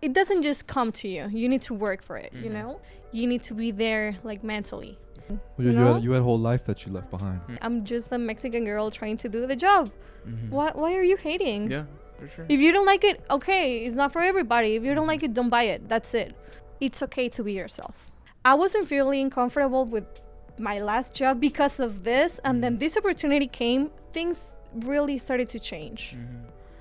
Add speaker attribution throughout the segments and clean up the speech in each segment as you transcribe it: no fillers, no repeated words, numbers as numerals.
Speaker 1: it doesn't just come to you. You need to work for it, you know? You need to be there, like, mentally.
Speaker 2: Well, you had a whole life that you left behind.
Speaker 1: I'm just a Mexican girl trying to do the job. Why are you hating?
Speaker 3: Yeah, for sure.
Speaker 1: If you don't like it, okay, it's not for everybody. If you don't like it, don't buy it. That's it. It's okay to be yourself. I wasn't feeling comfortable with my last job because of this, and then this opportunity came. Things really started to change.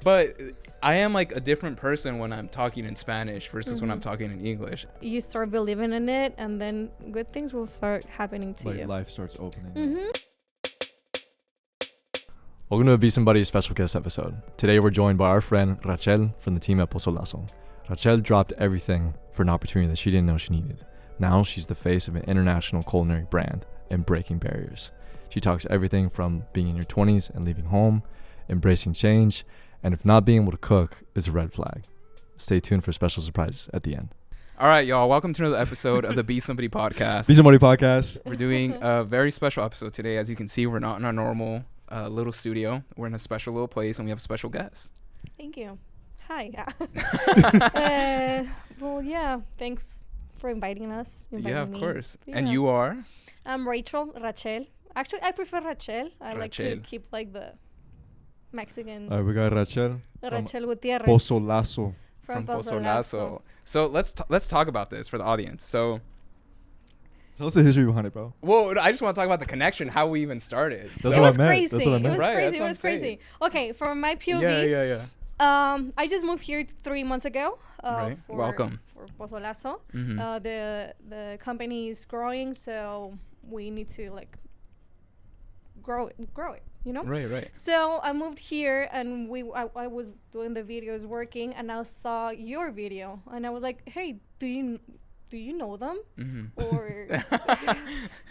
Speaker 3: But I am like a different person when I'm talking in Spanish versus when I'm talking in English.
Speaker 1: You start believing in it, and then good things will start happening to you.
Speaker 2: Life starts opening.
Speaker 4: Welcome to a Be Somebody special guest episode. Today we're joined by our friend Rachel from the team at Pozolazo. Rachel dropped everything for an opportunity that she didn't know she needed. Now she's the face of an international culinary brand and breaking barriers. She talks everything from being in your 20s and leaving home, embracing change, and if not being able to cook is a red flag. Stay tuned for special surprises at the end.
Speaker 3: All right, y'all. Welcome to another episode of the Be Somebody podcast.
Speaker 2: Be Somebody podcast.
Speaker 3: We're doing a very special episode today. As you can see, we're not in our normal little studio. We're in a special little place, and we have a special guest.
Speaker 1: Thank you. Hi. Well, yeah. Thanks for inviting us.
Speaker 3: Yeah, of course.
Speaker 1: Yeah.
Speaker 3: And you are?
Speaker 1: I'm Rachel. Actually, I prefer Rachel. I like to
Speaker 3: Rachel.
Speaker 1: keep like the Mexican.
Speaker 2: We got Rachel.
Speaker 1: Rachel Gutierrez.
Speaker 2: Pozolazo.
Speaker 1: From
Speaker 3: Pozolazo. So let's talk about this for the audience. So,
Speaker 2: Tell us the history behind it, bro.
Speaker 3: well, I just want to talk about the connection, how we even started.
Speaker 2: That's
Speaker 1: It
Speaker 2: what I
Speaker 1: was
Speaker 2: meant.
Speaker 1: crazy.
Speaker 2: That's what I
Speaker 1: It
Speaker 2: meant.
Speaker 1: was
Speaker 3: Right,
Speaker 1: crazy.
Speaker 3: that's
Speaker 1: It
Speaker 3: what
Speaker 1: was
Speaker 3: I'm
Speaker 1: crazy.
Speaker 3: saying.
Speaker 1: Okay, from my POV.
Speaker 3: Yeah.
Speaker 1: I just moved here 3 months ago.
Speaker 3: Right. Welcome.
Speaker 1: For Pozolazo.
Speaker 3: Mhm.
Speaker 1: The company is growing, so we need to like grow it, you know?
Speaker 3: Right.
Speaker 1: So I moved here, and I was doing the videos, working, and I saw your video, and I was like, hey, do you know them? Or it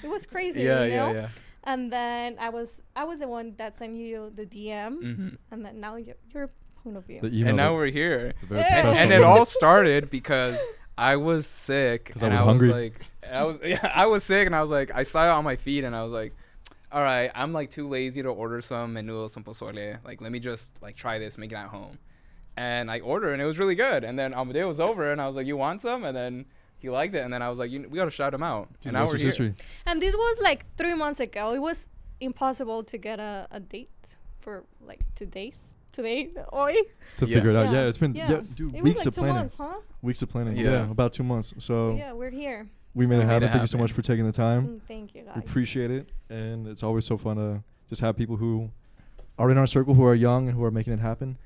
Speaker 1: was crazy, you know?
Speaker 3: Yeah.
Speaker 1: And then I was the one that sent you the DM, and then now your point of view.
Speaker 2: The email
Speaker 3: And now
Speaker 2: that-
Speaker 3: we're here.
Speaker 2: the very
Speaker 1: Yeah.
Speaker 2: professional
Speaker 3: And it
Speaker 2: email.
Speaker 3: all started because I was sick.
Speaker 2: 'Cause I
Speaker 3: and
Speaker 2: was hungry.
Speaker 3: I was sick, and I was like, I saw it on my feed, and I was like, all right, I'm like too lazy to order some menudo, some pozole. Like, let me just like try this, make it at home. And I ordered, and it was really good. And then Amadeo was over, and I was like, you want some? And then he liked it, and then I was like, we gotta shout him out.
Speaker 2: Dude,
Speaker 3: and now
Speaker 2: what's
Speaker 3: we're
Speaker 2: his
Speaker 3: here.
Speaker 2: history?
Speaker 1: And this was like 3 months ago. It was impossible to get a date for like 2 days. Today, hoy.
Speaker 2: To
Speaker 3: Yeah.
Speaker 2: figure it out.
Speaker 1: Yeah.
Speaker 2: Yeah, it's been
Speaker 1: Yeah.
Speaker 2: dude,
Speaker 1: It
Speaker 2: weeks
Speaker 1: was like
Speaker 2: of
Speaker 1: 2
Speaker 2: planning.
Speaker 1: months, huh?
Speaker 2: Weeks of planning.
Speaker 3: Yeah.
Speaker 2: Yeah, about 2 months. So
Speaker 1: Yeah, we're here.
Speaker 2: we made it
Speaker 3: Made
Speaker 2: happen.
Speaker 3: it
Speaker 2: Thank you so much
Speaker 3: happen.
Speaker 2: for taking the time.
Speaker 1: Thank you, guys.
Speaker 2: We appreciate it, and it's always so fun to just have people who are in our circle who are young and who are making it happen.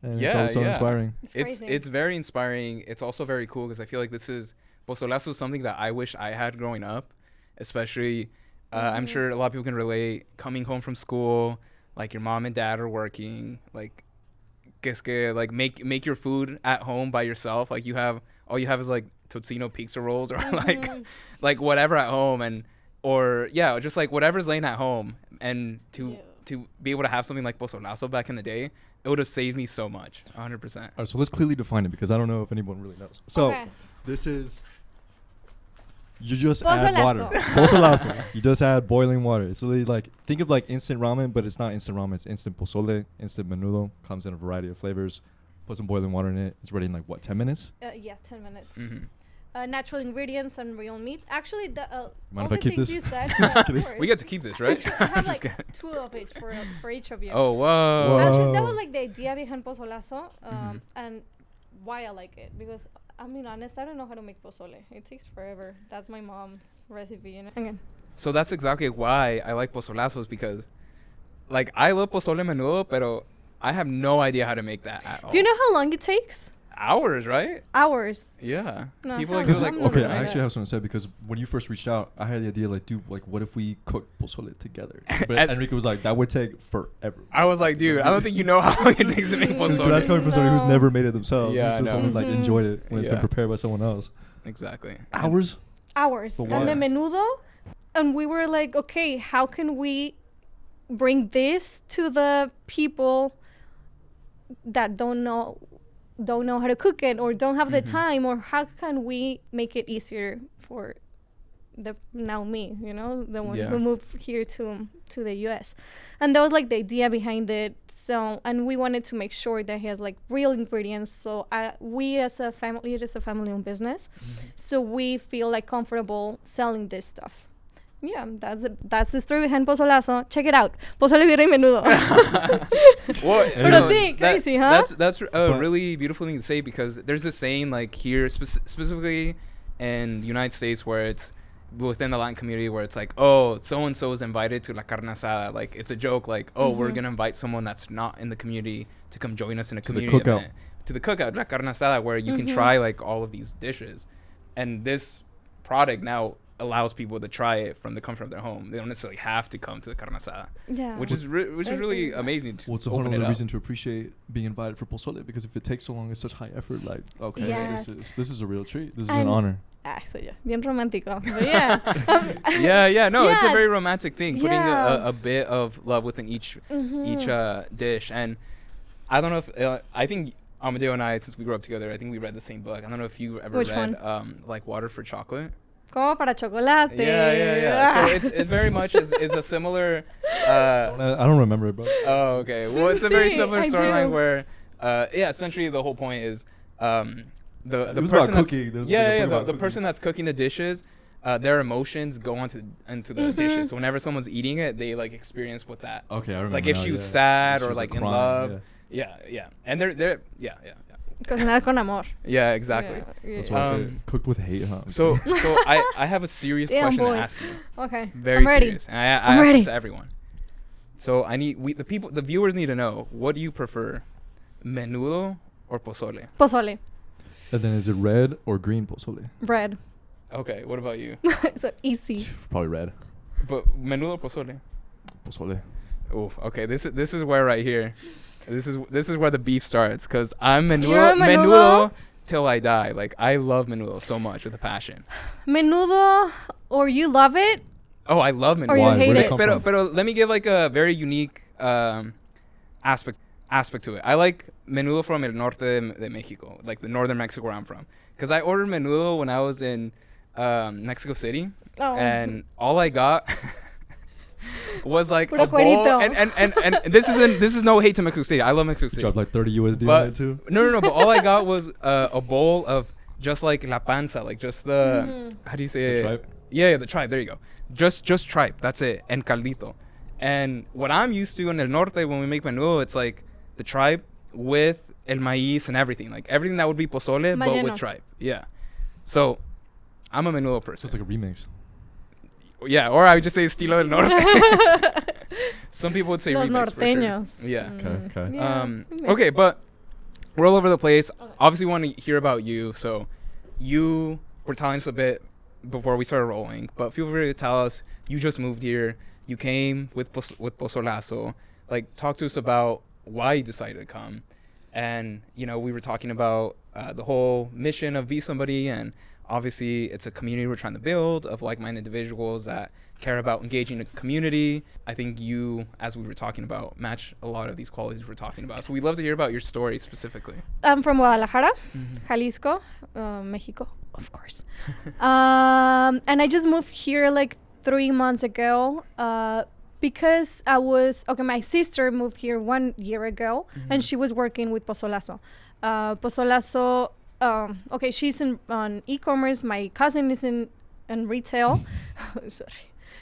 Speaker 2: And it's
Speaker 3: Yeah,
Speaker 2: always so
Speaker 3: yeah.
Speaker 2: inspiring.
Speaker 1: It's crazy.
Speaker 3: It's very inspiring. It's also very cool because I feel like Pozolazo is something that I wish I had growing up, especially I'm sure a lot of people can relate, coming home from school, like your mom and dad are working, like like make your food at home by yourself, like all you have is like tocino pizza rolls or like whatever at home, and or just like whatever's laying at home, and to be able to have something like Pozolazo back in the day, it would have saved me so much. 100%.
Speaker 2: All right, so let's clearly define it because I don't know if anyone really knows. So
Speaker 1: Okay.
Speaker 2: this is, you just add
Speaker 1: Pozolazo.
Speaker 2: water. Pozolazo. You just add boiling water. It's literally like, think of like instant ramen, but it's not instant ramen. It's instant pozole, instant menudo. Comes in a variety of flavors. Put some boiling water in it. It's ready in like, what, 10 minutes?
Speaker 1: Yes, 10 minutes.
Speaker 3: Mm-hmm.
Speaker 1: Natural ingredients and real meat. Actually,
Speaker 2: Mind
Speaker 1: all
Speaker 2: if I
Speaker 1: the
Speaker 2: keep
Speaker 1: things
Speaker 2: this?
Speaker 1: you said.
Speaker 2: Just
Speaker 1: yeah, of
Speaker 2: kidding.
Speaker 1: course.
Speaker 3: We get to keep this, right?
Speaker 1: I have
Speaker 3: Just
Speaker 1: like
Speaker 3: kidding.
Speaker 1: 2 of each for each of you.
Speaker 3: Oh, whoa.
Speaker 2: Whoa.
Speaker 1: Actually, that was like the idea behind Pozolazo, and why I like it. Because, I mean, honest, I don't know how to make pozole. It takes forever. That's my mom's recipe, you know? Again.
Speaker 3: So that's exactly why I like Pozolazos, because like I love pozole menudo, pero I have no idea how to make that at all.
Speaker 1: Do you know how long it takes?
Speaker 3: Hours, right?
Speaker 1: Hours.
Speaker 3: Yeah.
Speaker 1: No,
Speaker 3: People
Speaker 1: hell
Speaker 3: like
Speaker 1: no.
Speaker 3: do like
Speaker 1: I'm never
Speaker 2: Okay,
Speaker 1: doing
Speaker 2: I actually
Speaker 1: that.
Speaker 2: have something to say because when you first reached out, I had the idea like, dude, like, what if we cook pozole together? But
Speaker 3: And-
Speaker 2: Enrique was like, that would take forever.
Speaker 3: I was like, dude, I don't think you know how long it takes to make
Speaker 2: But that's
Speaker 3: pozole.
Speaker 2: coming from somebody who's
Speaker 1: No.
Speaker 2: never made it themselves.
Speaker 3: Yeah,
Speaker 2: It's just
Speaker 3: I know.
Speaker 2: someone like enjoyed it when it's been
Speaker 3: Yeah.
Speaker 2: prepared by someone else.
Speaker 3: Exactly.
Speaker 2: Hours?
Speaker 1: Hours.
Speaker 2: But
Speaker 1: And the
Speaker 3: why?
Speaker 1: menudo, and we were like, okay, how can we bring this to the people that don't know how to cook it or don't have the time, or how can we make it easier for now me, you know, the one
Speaker 3: Yeah.
Speaker 1: who moved here to the US. And that was like the idea behind it. So, and we wanted to make sure that he has like real ingredients. So we as a family, it is a family-owned business. So we feel like comfortable selling this stuff. Yeah, that's the story behind Pozolazo. Check it out. Pozole, birria, y menudo.
Speaker 3: Well,
Speaker 1: Pero sí, crazy, huh?
Speaker 3: That's a really beautiful thing to say, because there's this saying like here specifically in the United States where it's within the Latin community where it's like, oh, so and so is invited to la carne asada. Like it's a joke, like, oh, we're gonna invite someone that's not in the community to come join us in a community event. To the cookout, la carne asada, where you can try like all of these dishes, and this product now allows people to try it from the comfort of their home. They don't necessarily have to come to the carne asada.
Speaker 1: Yeah.
Speaker 3: Which is really amazing to
Speaker 2: What's a whole other reason to appreciate being invited for pozole, because if it takes so long, it's such high effort. Like, okay,
Speaker 1: Yes.
Speaker 2: this is a real treat. This is an honor.
Speaker 1: Soy yo. Bien romántico. But yeah.
Speaker 3: No, it's a
Speaker 1: Yeah.
Speaker 3: very romantic thing, putting
Speaker 1: Yeah.
Speaker 3: a bit of love within each dish. And I don't know if I think Amadeo and I, since we grew up together, I think we read the same book. I don't know if you ever
Speaker 1: Which
Speaker 3: read
Speaker 1: one?
Speaker 3: like Water for Chocolate.
Speaker 1: Como para chocolate.
Speaker 3: Yeah. So it very much is a similar.
Speaker 2: I don't remember it, bro.
Speaker 3: Oh, okay. Well, it's a very
Speaker 1: Sí,
Speaker 3: similar
Speaker 1: I
Speaker 3: storyline
Speaker 1: do.
Speaker 3: where, essentially the whole point is, the
Speaker 2: It was
Speaker 3: person
Speaker 2: about
Speaker 3: that's-
Speaker 2: cooking. There was like a book
Speaker 3: the
Speaker 2: about
Speaker 3: person
Speaker 2: cooking.
Speaker 3: that's cooking the dishes, their emotions go into the dishes. So whenever someone's eating it, they like experience what that.
Speaker 2: Okay, I remember.
Speaker 3: Like if
Speaker 2: now,
Speaker 3: she was
Speaker 2: yeah.
Speaker 3: sad
Speaker 2: She
Speaker 3: or
Speaker 2: was,
Speaker 3: like in
Speaker 2: crying,
Speaker 3: love.
Speaker 2: yeah.
Speaker 3: Yeah. And they're
Speaker 1: Cocinar con amor.
Speaker 3: Yeah, exactly.
Speaker 1: Yeah.
Speaker 2: That's why I
Speaker 3: Um,
Speaker 2: say cooked with hate, huh?
Speaker 3: So I have a serious
Speaker 1: Damn,
Speaker 3: question
Speaker 1: boy.
Speaker 3: to ask you.
Speaker 1: Okay.
Speaker 3: Very
Speaker 1: I'm ready.
Speaker 3: serious. And I
Speaker 1: I'm
Speaker 3: ask
Speaker 1: ready.
Speaker 3: this to everyone. So the viewers need to know, what do you prefer, menudo or pozole?
Speaker 1: Pozole.
Speaker 2: And then is it red or green pozole?
Speaker 1: Red.
Speaker 3: Okay, what about you?
Speaker 1: So easy.
Speaker 2: Probably red.
Speaker 3: But menudo or pozole?
Speaker 2: Pozole.
Speaker 3: Oh, okay. This is where right here. This is where the beef starts, because I'm
Speaker 1: You're
Speaker 3: menudo,
Speaker 1: a menudo?
Speaker 3: till I die. Like I love menudo so much with a passion.
Speaker 1: Menudo, or you love it,
Speaker 3: Oh, I love menudo.
Speaker 1: or you
Speaker 2: Why?
Speaker 1: hate
Speaker 2: Where'd it
Speaker 1: it.
Speaker 2: come
Speaker 3: Pero
Speaker 2: from?
Speaker 3: let me give like a very unique aspect to it. I like menudo from el norte de Mexico, like the northern Mexico where I'm from, because I ordered menudo when I was in Mexico City,
Speaker 1: Oh.
Speaker 3: and all I got was like
Speaker 1: Puro
Speaker 3: a bowl.
Speaker 1: cuerito.
Speaker 3: And this is no hate to Mexico City. I love Mexico City.
Speaker 2: Dropped like 30 USD on
Speaker 3: But
Speaker 2: it too.
Speaker 3: no. But all I got was a bowl of just like la panza, like just the how do you say
Speaker 2: The
Speaker 3: it?
Speaker 2: tripe?
Speaker 3: Yeah, the tripe. There you go. Just tripe. That's it. And caldito. And what I'm used to in el norte when we make menudo, it's like the tripe with el maíz and everything, like everything that would be pozole, but with
Speaker 1: Relleno.
Speaker 3: tripe. Yeah. So I'm a menudo
Speaker 2: So
Speaker 3: person.
Speaker 2: it's like a remix.
Speaker 3: Yeah, or I would just say estilo del norte. Some people would say
Speaker 1: Los
Speaker 3: remix for sure.
Speaker 1: norteños.
Speaker 3: Yeah.
Speaker 2: Okay.
Speaker 1: Yeah, it makes
Speaker 3: Okay,
Speaker 1: sense.
Speaker 3: but we're all over the place.
Speaker 1: Okay.
Speaker 3: Obviously, we want to hear about you. So, you were telling us a bit before we started rolling, but feel free to tell us. You just moved here. You came with Pozolazo. Like, talk to us about why you decided to come. And we were talking about the whole mission of Be Somebody, and obviously, it's a community we're trying to build of like-minded individuals that care about engaging the community. I think you, as we were talking about, match a lot of these qualities we're talking about. So we'd love to hear about your story specifically.
Speaker 1: I'm from Guadalajara, Jalisco, Mexico, of course. And I just moved here like 3 months ago because my sister moved here 1 year ago, and she was working with Pozolazo. Pozolazo, she's on e-commerce. My cousin is in retail. Sorry.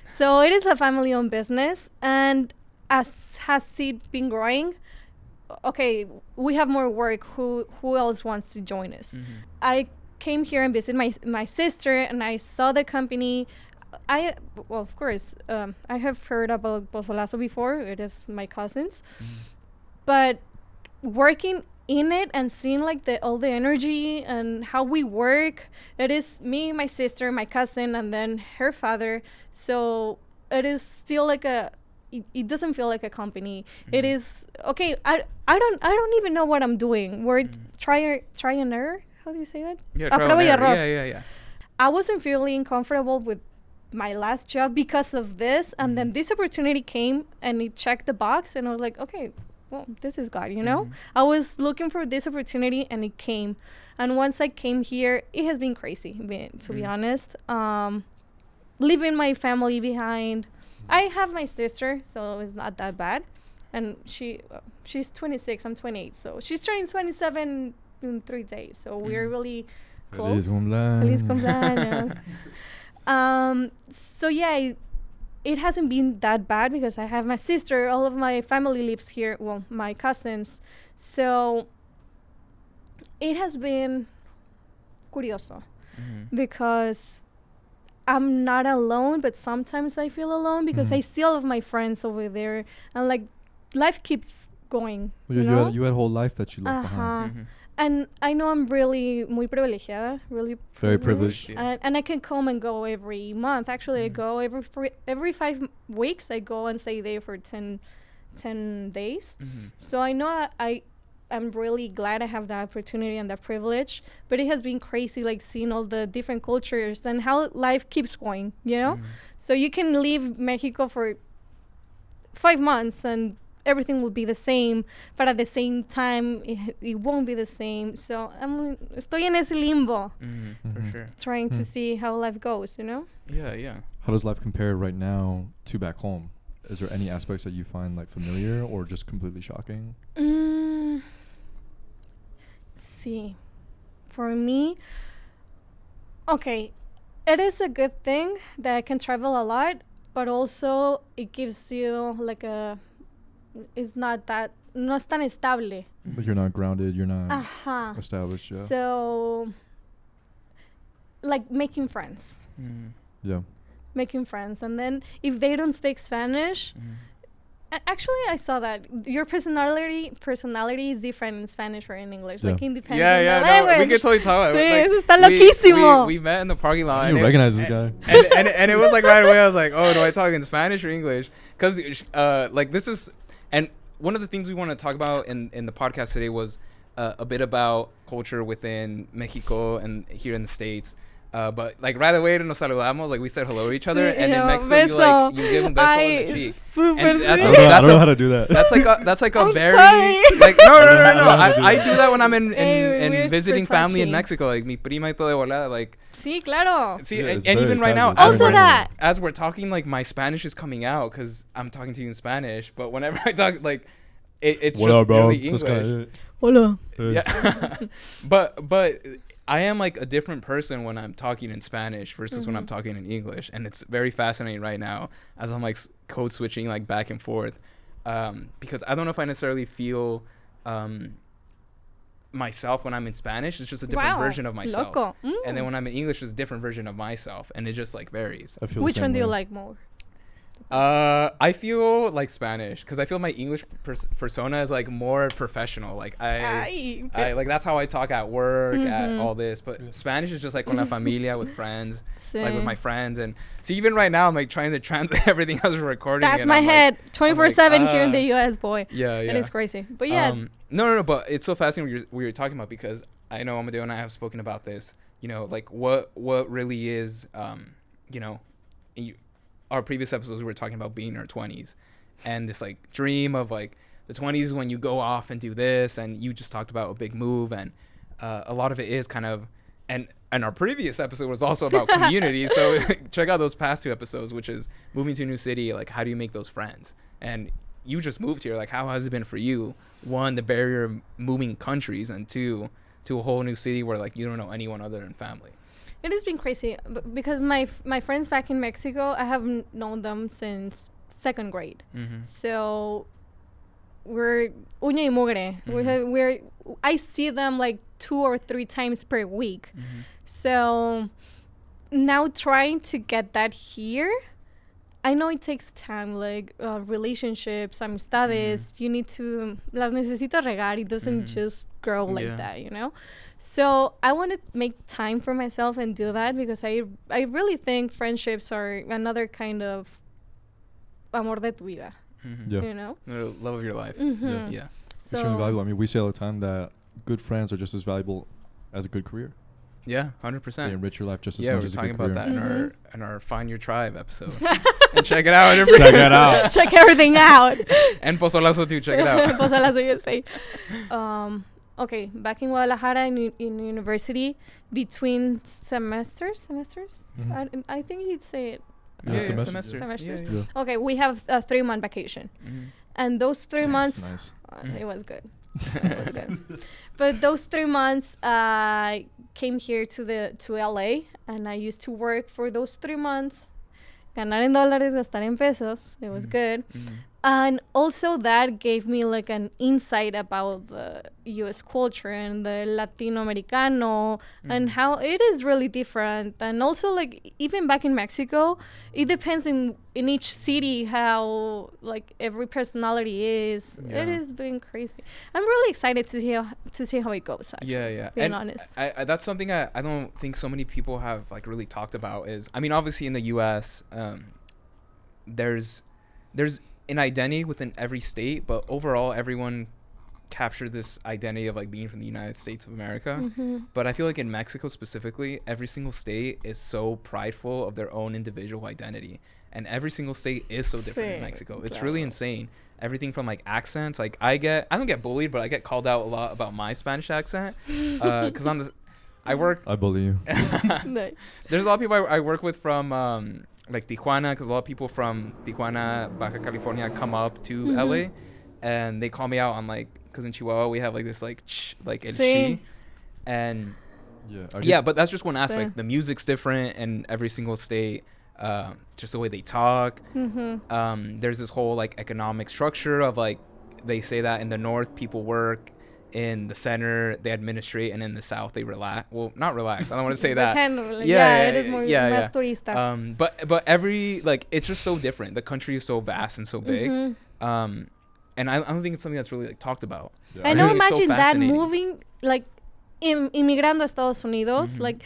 Speaker 1: So it is a family-owned business, and as has it been growing, okay, we have more work. Who else wants to join us? I came here and visited my sister, and I saw the company. Of course, I have heard about Pozolazo before. It is my cousin's, but working in it and seeing like all the energy and how we work, it is me, my sister, my cousin, and then her father. So it is still like it doesn't feel like a company. It is okay. I don't even know what I'm doing. We're try and error. How do you say that?
Speaker 3: Yeah,
Speaker 1: A
Speaker 3: trial
Speaker 1: prueba
Speaker 3: and
Speaker 1: y
Speaker 3: error.
Speaker 1: error.
Speaker 3: Yeah.
Speaker 1: I wasn't feeling comfortable with my last job because of this, and then this opportunity came and it checked the box, and I was like, okay, well, this is God, I was looking for this opportunity, and it came. And once I came here, it has been crazy, to be honest. leaving my family behind. I have my sister, so it's not that bad. And she's 26, I'm 28. So she's turning 27 in 3 days. So we're really close. Feliz cumpleaños. So yeah, it hasn't been that bad because I have my sister. All of my family lives here. Well, my cousins. So it has been curioso because I'm not alone, but sometimes I feel alone because I see all of my friends over there, and like life keeps going.
Speaker 2: Well, you had a whole life that you left behind.
Speaker 1: And I know I'm really muy privilegiada, really
Speaker 2: Very privileged.
Speaker 1: and I can come and go every month. Actually, I go every 5 weeks. I go and stay there for 10 days. So I know I'm really glad I have that opportunity and that privilege. But it has been crazy, like seeing all the different cultures and how life keeps going. You know, so you can leave Mexico for 5 months and everything will be the same, but at the same time it won't be the same. So estoy en ese limbo,
Speaker 3: for sure,
Speaker 1: trying to see how life goes, you know.
Speaker 3: Yeah.
Speaker 2: How does life compare right now to back home? Is there any aspects that you find like familiar or just completely shocking?
Speaker 1: See, for me, okay, it is a good thing that I can travel a lot, but also it gives you like it's not no es tan estable.
Speaker 2: Like you're not grounded, you're not established. Yeah.
Speaker 1: So, like making friends.
Speaker 2: Yeah.
Speaker 1: Making friends, and then if they don't speak Spanish, actually I saw that your personality is different in Spanish or in English. Like it depends on the language.
Speaker 3: No, we could totally talk about
Speaker 1: Sí,
Speaker 3: it.
Speaker 1: eso está loquísimo.
Speaker 3: We met in the parking lot.
Speaker 2: You recognize this guy.
Speaker 3: And it was like right away I was like, oh, do I talk in Spanish or English? Because like this is, and one of the things we want to talk about in the podcast today was a bit about culture within Mexico and here in the States. But like right away nos saludamos, like we said hello to each other, and in Mexico you give them beso on the cheek. And
Speaker 2: I don't know how to do that.
Speaker 3: That's like a
Speaker 1: I'm
Speaker 3: very
Speaker 1: sorry.
Speaker 3: like no. I do that when I'm in visiting
Speaker 1: super
Speaker 3: family in
Speaker 1: touchy.
Speaker 3: Mexico, like mi prima y todo de volada, like.
Speaker 1: Sí, claro.
Speaker 3: See,
Speaker 2: Yeah,
Speaker 3: and
Speaker 2: it's
Speaker 3: even right now,
Speaker 2: casual.
Speaker 1: Also that.
Speaker 3: as we're talking, like my Spanish is coming out because I'm talking to you in Spanish. But whenever I talk, like it's
Speaker 2: What
Speaker 3: just
Speaker 2: up, bro?
Speaker 3: really
Speaker 2: This
Speaker 3: English.
Speaker 2: guy.
Speaker 1: Hola.
Speaker 3: Yeah, but I am like a different person when I'm talking in Spanish versus when I'm talking in English, and it's very fascinating right now as I'm like code switching like back and forth, because I don't know if I necessarily feel myself when I'm in Spanish. It's just a different version of myself.
Speaker 1: Loco.
Speaker 3: And then when I'm in English, it's a different version of myself, and it just like varies.
Speaker 2: I feel
Speaker 1: Which
Speaker 2: the
Speaker 1: one
Speaker 2: same
Speaker 1: do you
Speaker 2: way.
Speaker 1: like more?
Speaker 3: I feel like Spanish because I feel my English persona is like more professional. Like I like that's how I talk at work, at all this. But Spanish is just like con la familia, with friends, like with my friends. And see, even right now, I'm like trying to translate everything as we're recording.
Speaker 1: That's
Speaker 3: and
Speaker 1: my
Speaker 3: I'm
Speaker 1: head, 24/7 here in the
Speaker 3: uh,
Speaker 1: U.S. Boy.
Speaker 3: Yeah.
Speaker 1: And it's crazy. But yeah.
Speaker 3: No. But it's so fascinating what you're talking about, because I know Amadeo and I have spoken about this. You know, like what really is, you know, our previous episodes we were talking about being in our 20s, and this like dream of like the 20s when you go off and do this, and you just talked about a big move, and a lot of it is kind of, and our previous episode was also about community. So check out those past 2 episodes, which is moving to a new city, like how do you make those friends? And you just moved here, like how has it been for you? 1, the barrier of moving countries, and 2, to a whole new city where like you don't know anyone other than family.
Speaker 1: It has been crazy because my friends back in Mexico, I haven't known them since 2nd grade. So we're uña y mugre. I see them like 2 or 3 times per week. So now trying to get that here, I know it takes time, like relationships, amistades. You need to, las necesitas regar. It doesn't just grow like that, you know? So I want to make time for myself and do that, because I really think friendships are another kind of amor de tu vida, you know?
Speaker 3: The love of your life. Yeah.
Speaker 2: It's really valuable. I mean, we say all the time that good friends are just as valuable as a good career.
Speaker 3: Yeah, 100%.
Speaker 2: They enrich your life just as much as a good career.
Speaker 3: Yeah, we're talking about that in our Find Your Tribe episode. And check it out.
Speaker 2: Check it out.
Speaker 1: Check everything out.
Speaker 3: And Pozolazo too, check it out.
Speaker 1: Pozolazo, you say. Okay, back in Guadalajara in university, between semesters? I think you'd say it.
Speaker 2: Yeah, semester.
Speaker 1: Semesters.
Speaker 3: Yeah.
Speaker 1: Okay, we have a 3-month vacation.
Speaker 3: Mhm.
Speaker 1: And those 3 months,
Speaker 2: Nice.
Speaker 1: it was good. It was good. But those 3 months, I came here to LA, and I used to work for those 3 months. Ganar en dólares, gastar en pesos. It was good.
Speaker 3: Mhm.
Speaker 1: And also that gave me like an insight about the US culture and the Latino Americano and how it is really different. And also like even back in Mexico, it depends in each city how like every personality is.
Speaker 3: Yeah.
Speaker 1: It has been crazy. I'm really excited to see how it goes, actually.
Speaker 3: Yeah.
Speaker 1: Being
Speaker 3: And
Speaker 1: honest.
Speaker 3: I that's something I don't think so many people have like really talked about is, I mean, obviously in the US, there's an identity within every state, but overall everyone captured this identity of like being from the United States of America. But I feel like in Mexico specifically, every single state is so prideful of their own individual identity, and every single state is so different in
Speaker 1: Sí,
Speaker 3: Mexico. It's
Speaker 1: claro.
Speaker 3: really insane. Everything from like accents, like I don't get bullied, but I get called out a lot about my Spanish accent, because I work
Speaker 2: I believe.
Speaker 1: No.
Speaker 3: there's a lot of people I work with from like Tijuana, because a lot of people from Tijuana, Baja California come up to LA, and they call me out on like, because in Chihuahua we have like this like like el
Speaker 1: Sí.
Speaker 3: chi, and
Speaker 2: Yeah.
Speaker 3: but that's just one
Speaker 1: Sí.
Speaker 3: aspect. The music's different in every single state, just the way they talk. There's this whole like economic structure of like, they say that in the north people work, in the center they administrate, and in the south they relax. Well, not relax, I don't want to say that.
Speaker 1: Kind of, like,
Speaker 3: Yeah,
Speaker 1: it is more
Speaker 3: yeah.
Speaker 1: más turista.
Speaker 3: But every like, it's just so different. The country is so vast and so big. And I don't think it's something that's really like talked about.
Speaker 2: Yeah,
Speaker 1: I know,
Speaker 3: think it's so
Speaker 1: imagine that
Speaker 3: fascinating.
Speaker 1: moving, like, inmigrando a Estados Unidos, like,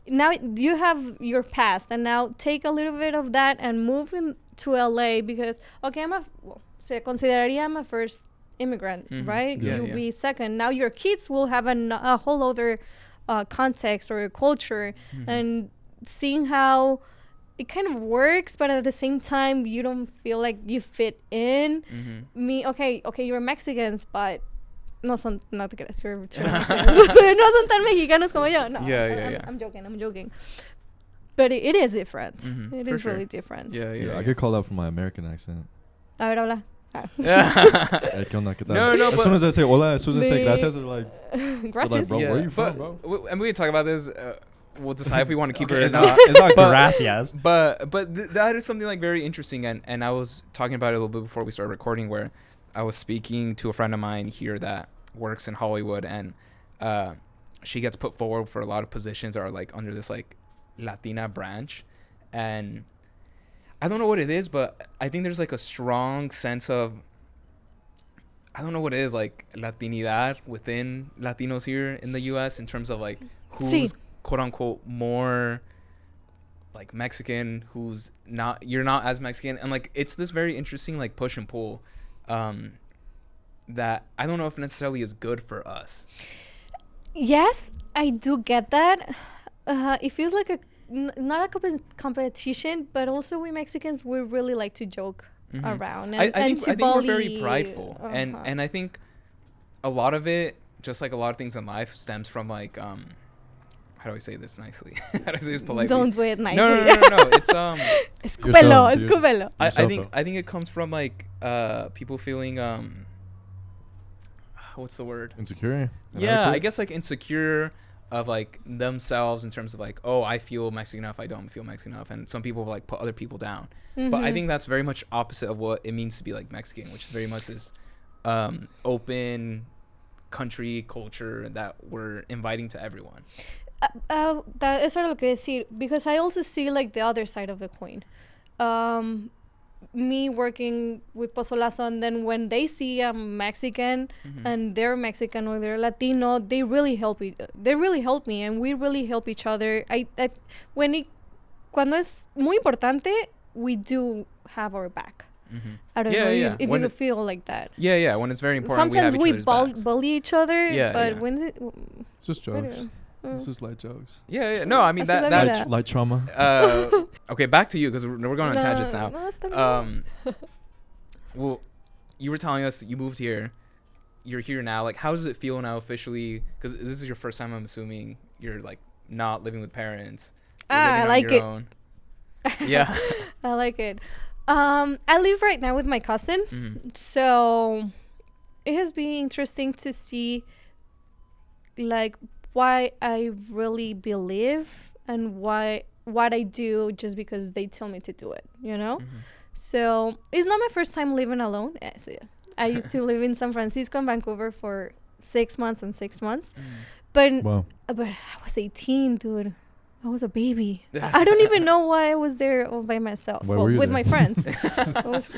Speaker 1: now you have your past, and now take a little bit of that and move to LA, because, okay, se consideraría I'm a first immigrant, right?
Speaker 3: Yeah,
Speaker 1: You'll
Speaker 3: yeah.
Speaker 1: be second. Now your kids will have a whole other context or culture, and seeing how it kind of works, but at the same time you don't feel like you fit in. Okay, you're Mexicans, but no te creas, you're true Mexicans. No son tan mexicanos como yo. No,
Speaker 3: Yeah.
Speaker 1: I'm joking. But it is different. It
Speaker 3: For
Speaker 1: is
Speaker 3: sure.
Speaker 1: really different.
Speaker 3: Yeah.
Speaker 2: I get called out for my American accent.
Speaker 1: A ver, habla.
Speaker 2: Hey, ¿qué onda? ¿Qué tal?
Speaker 3: No,
Speaker 2: As
Speaker 3: but-
Speaker 2: soon as I say hola, as soon as I say
Speaker 1: De-
Speaker 2: gracias, they're like,
Speaker 1: Gracias.
Speaker 2: bro, where you from,
Speaker 3: but
Speaker 2: bro?
Speaker 3: and we can talk about this. We'll decide if we want to keep
Speaker 5: Okay,
Speaker 3: it or
Speaker 5: it's
Speaker 3: not.
Speaker 5: not, it's not
Speaker 3: But-
Speaker 5: gracias.
Speaker 3: But that is something like very interesting, and I was talking about it a little bit before we started recording, where I was speaking to a friend of mine here that works in Hollywood, and she gets put forward for a lot of positions that are like under this like Latina branch, and I don't know what it is, but I think there's like a strong sense of, I don't know what it is, like Latinidad within Latinos here in the U.S. in terms of like who's
Speaker 1: Sí.
Speaker 3: quote unquote more like Mexican, who's not, you're not as Mexican, and like it's this very interesting like push and pull that I don't know if necessarily is good for us.
Speaker 1: Yes, I do get that. It feels like not a competition, but also we Mexicans, we really like to joke around, and,
Speaker 3: I
Speaker 1: and
Speaker 3: think
Speaker 1: to
Speaker 3: we're very
Speaker 1: bully.
Speaker 3: prideful, and I think a lot of it, just like a lot of things in life, stems from like how do I say this nicely? How do I say this politely?
Speaker 1: Don't do it nicely.
Speaker 3: No. It's
Speaker 1: Escúpelo,
Speaker 2: Yourself, dude.
Speaker 1: escúpelo.
Speaker 3: I
Speaker 2: Yourself,
Speaker 3: think
Speaker 2: bro.
Speaker 3: I think it comes from like people feeling what's the word?
Speaker 2: Insecure?
Speaker 3: Yeah, I
Speaker 2: Inadequate?
Speaker 3: guess like insecure of like themselves in terms of like, oh, I feel Mexican enough, I don't feel Mexican enough, and some people like put other people down. But I think that's very much opposite of what it means to be like Mexican, which is very much this open country culture that we're inviting to everyone.
Speaker 1: That es sort of lo que decir, because I also see like the other side of the coin. Me working with Pozolazo, and then when they see I'm Mexican and they're Mexican or they're Latino, they really help me. They really help me, and we really help each other. Cuando es muy importante, we do have our back. I don't know if
Speaker 3: When
Speaker 1: you
Speaker 3: it-
Speaker 1: feel like that.
Speaker 3: Yeah, when it's very important,
Speaker 1: Sometimes
Speaker 3: we
Speaker 1: we
Speaker 3: have each other's backs.
Speaker 1: bully each other,
Speaker 3: Yeah,
Speaker 1: but
Speaker 3: yeah.
Speaker 1: when
Speaker 2: It's just jokes.
Speaker 1: Mm.
Speaker 2: It's just light jokes.
Speaker 3: Yeah. No, I mean
Speaker 1: Así es la
Speaker 3: that
Speaker 1: vida.
Speaker 2: Light trauma.
Speaker 3: okay, back to you, because we're going on tangents now.
Speaker 1: No, está bien.
Speaker 3: Well, you were telling us you moved here. You're here now. Like, how does it feel now officially? Because this is your first time, I'm assuming. You're like not living with parents. You're living
Speaker 1: I
Speaker 3: on
Speaker 1: like
Speaker 3: your
Speaker 1: it.
Speaker 3: own. Yeah.
Speaker 1: I like it. I live right now with my cousin, so it has been interesting to see like why I really believe and why what I do just because they tell me to do it, you know? So it's not my first time living alone. So yeah. I used to live in San Francisco and Vancouver for 6 months and 6 months. But I was 18, dude. I was a baby. I don't even know why I was there all by myself.
Speaker 2: Why were you
Speaker 1: with
Speaker 2: there?
Speaker 1: my friends. I was,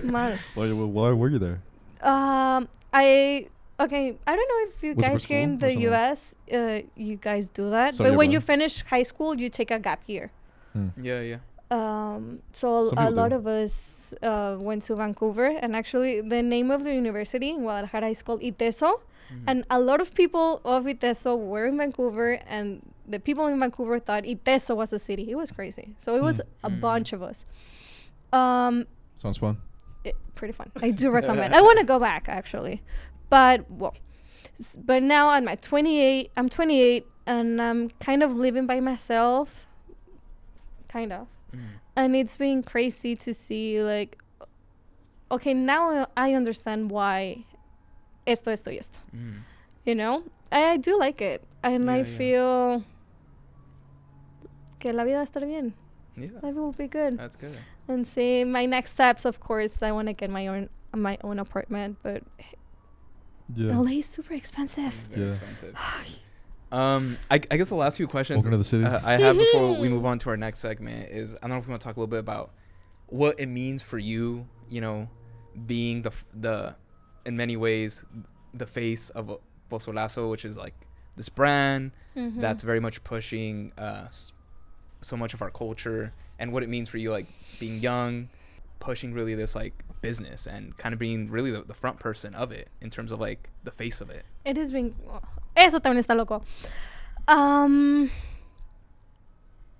Speaker 1: mal.
Speaker 2: Why were you there?
Speaker 1: I don't know if you
Speaker 2: Was it for
Speaker 1: guys here in
Speaker 2: school or
Speaker 1: the
Speaker 2: something
Speaker 1: US, you guys do that.
Speaker 2: Study
Speaker 1: But when you
Speaker 2: abroad?
Speaker 1: finish high school, you take a gap year.
Speaker 3: Yeah.
Speaker 1: So
Speaker 2: Some
Speaker 1: a
Speaker 2: people
Speaker 1: lot
Speaker 2: do.
Speaker 1: of us went to Vancouver, and actually the name of the university in Guadalajara is called ITESO, and a lot of people of ITESO were in Vancouver, and the people in Vancouver thought ITESO was a city. It was crazy. So it was a bunch of us.
Speaker 2: Sounds fun.
Speaker 1: Pretty fun. I do recommend. I want to go back actually, but but now I'm 28, and I'm kind of living by myself, kind of. And it's been crazy to see, like, okay, now I understand why esto y esto. You know? I do like it. And I feel que la vida va a estar bien.
Speaker 3: Yeah.
Speaker 1: Life will be good.
Speaker 3: That's good.
Speaker 1: And see, my next steps, of course, I want to get my own apartment, but
Speaker 2: Yeah.
Speaker 1: LA is super expensive.
Speaker 3: Very expensive. I guess the last few questions
Speaker 2: Welcome to the city.
Speaker 3: I have before we move on to our next segment is, I don't know if we want to talk a little bit about what it means for you, you know, being the in many ways the face of Pozolazo, which is like this brand that's very much pushing so much of our culture, and what it means for you, like being young, pushing really this like business and kind of being really the front person of it in terms of like the face of it.
Speaker 1: It has been... Eso también está loco.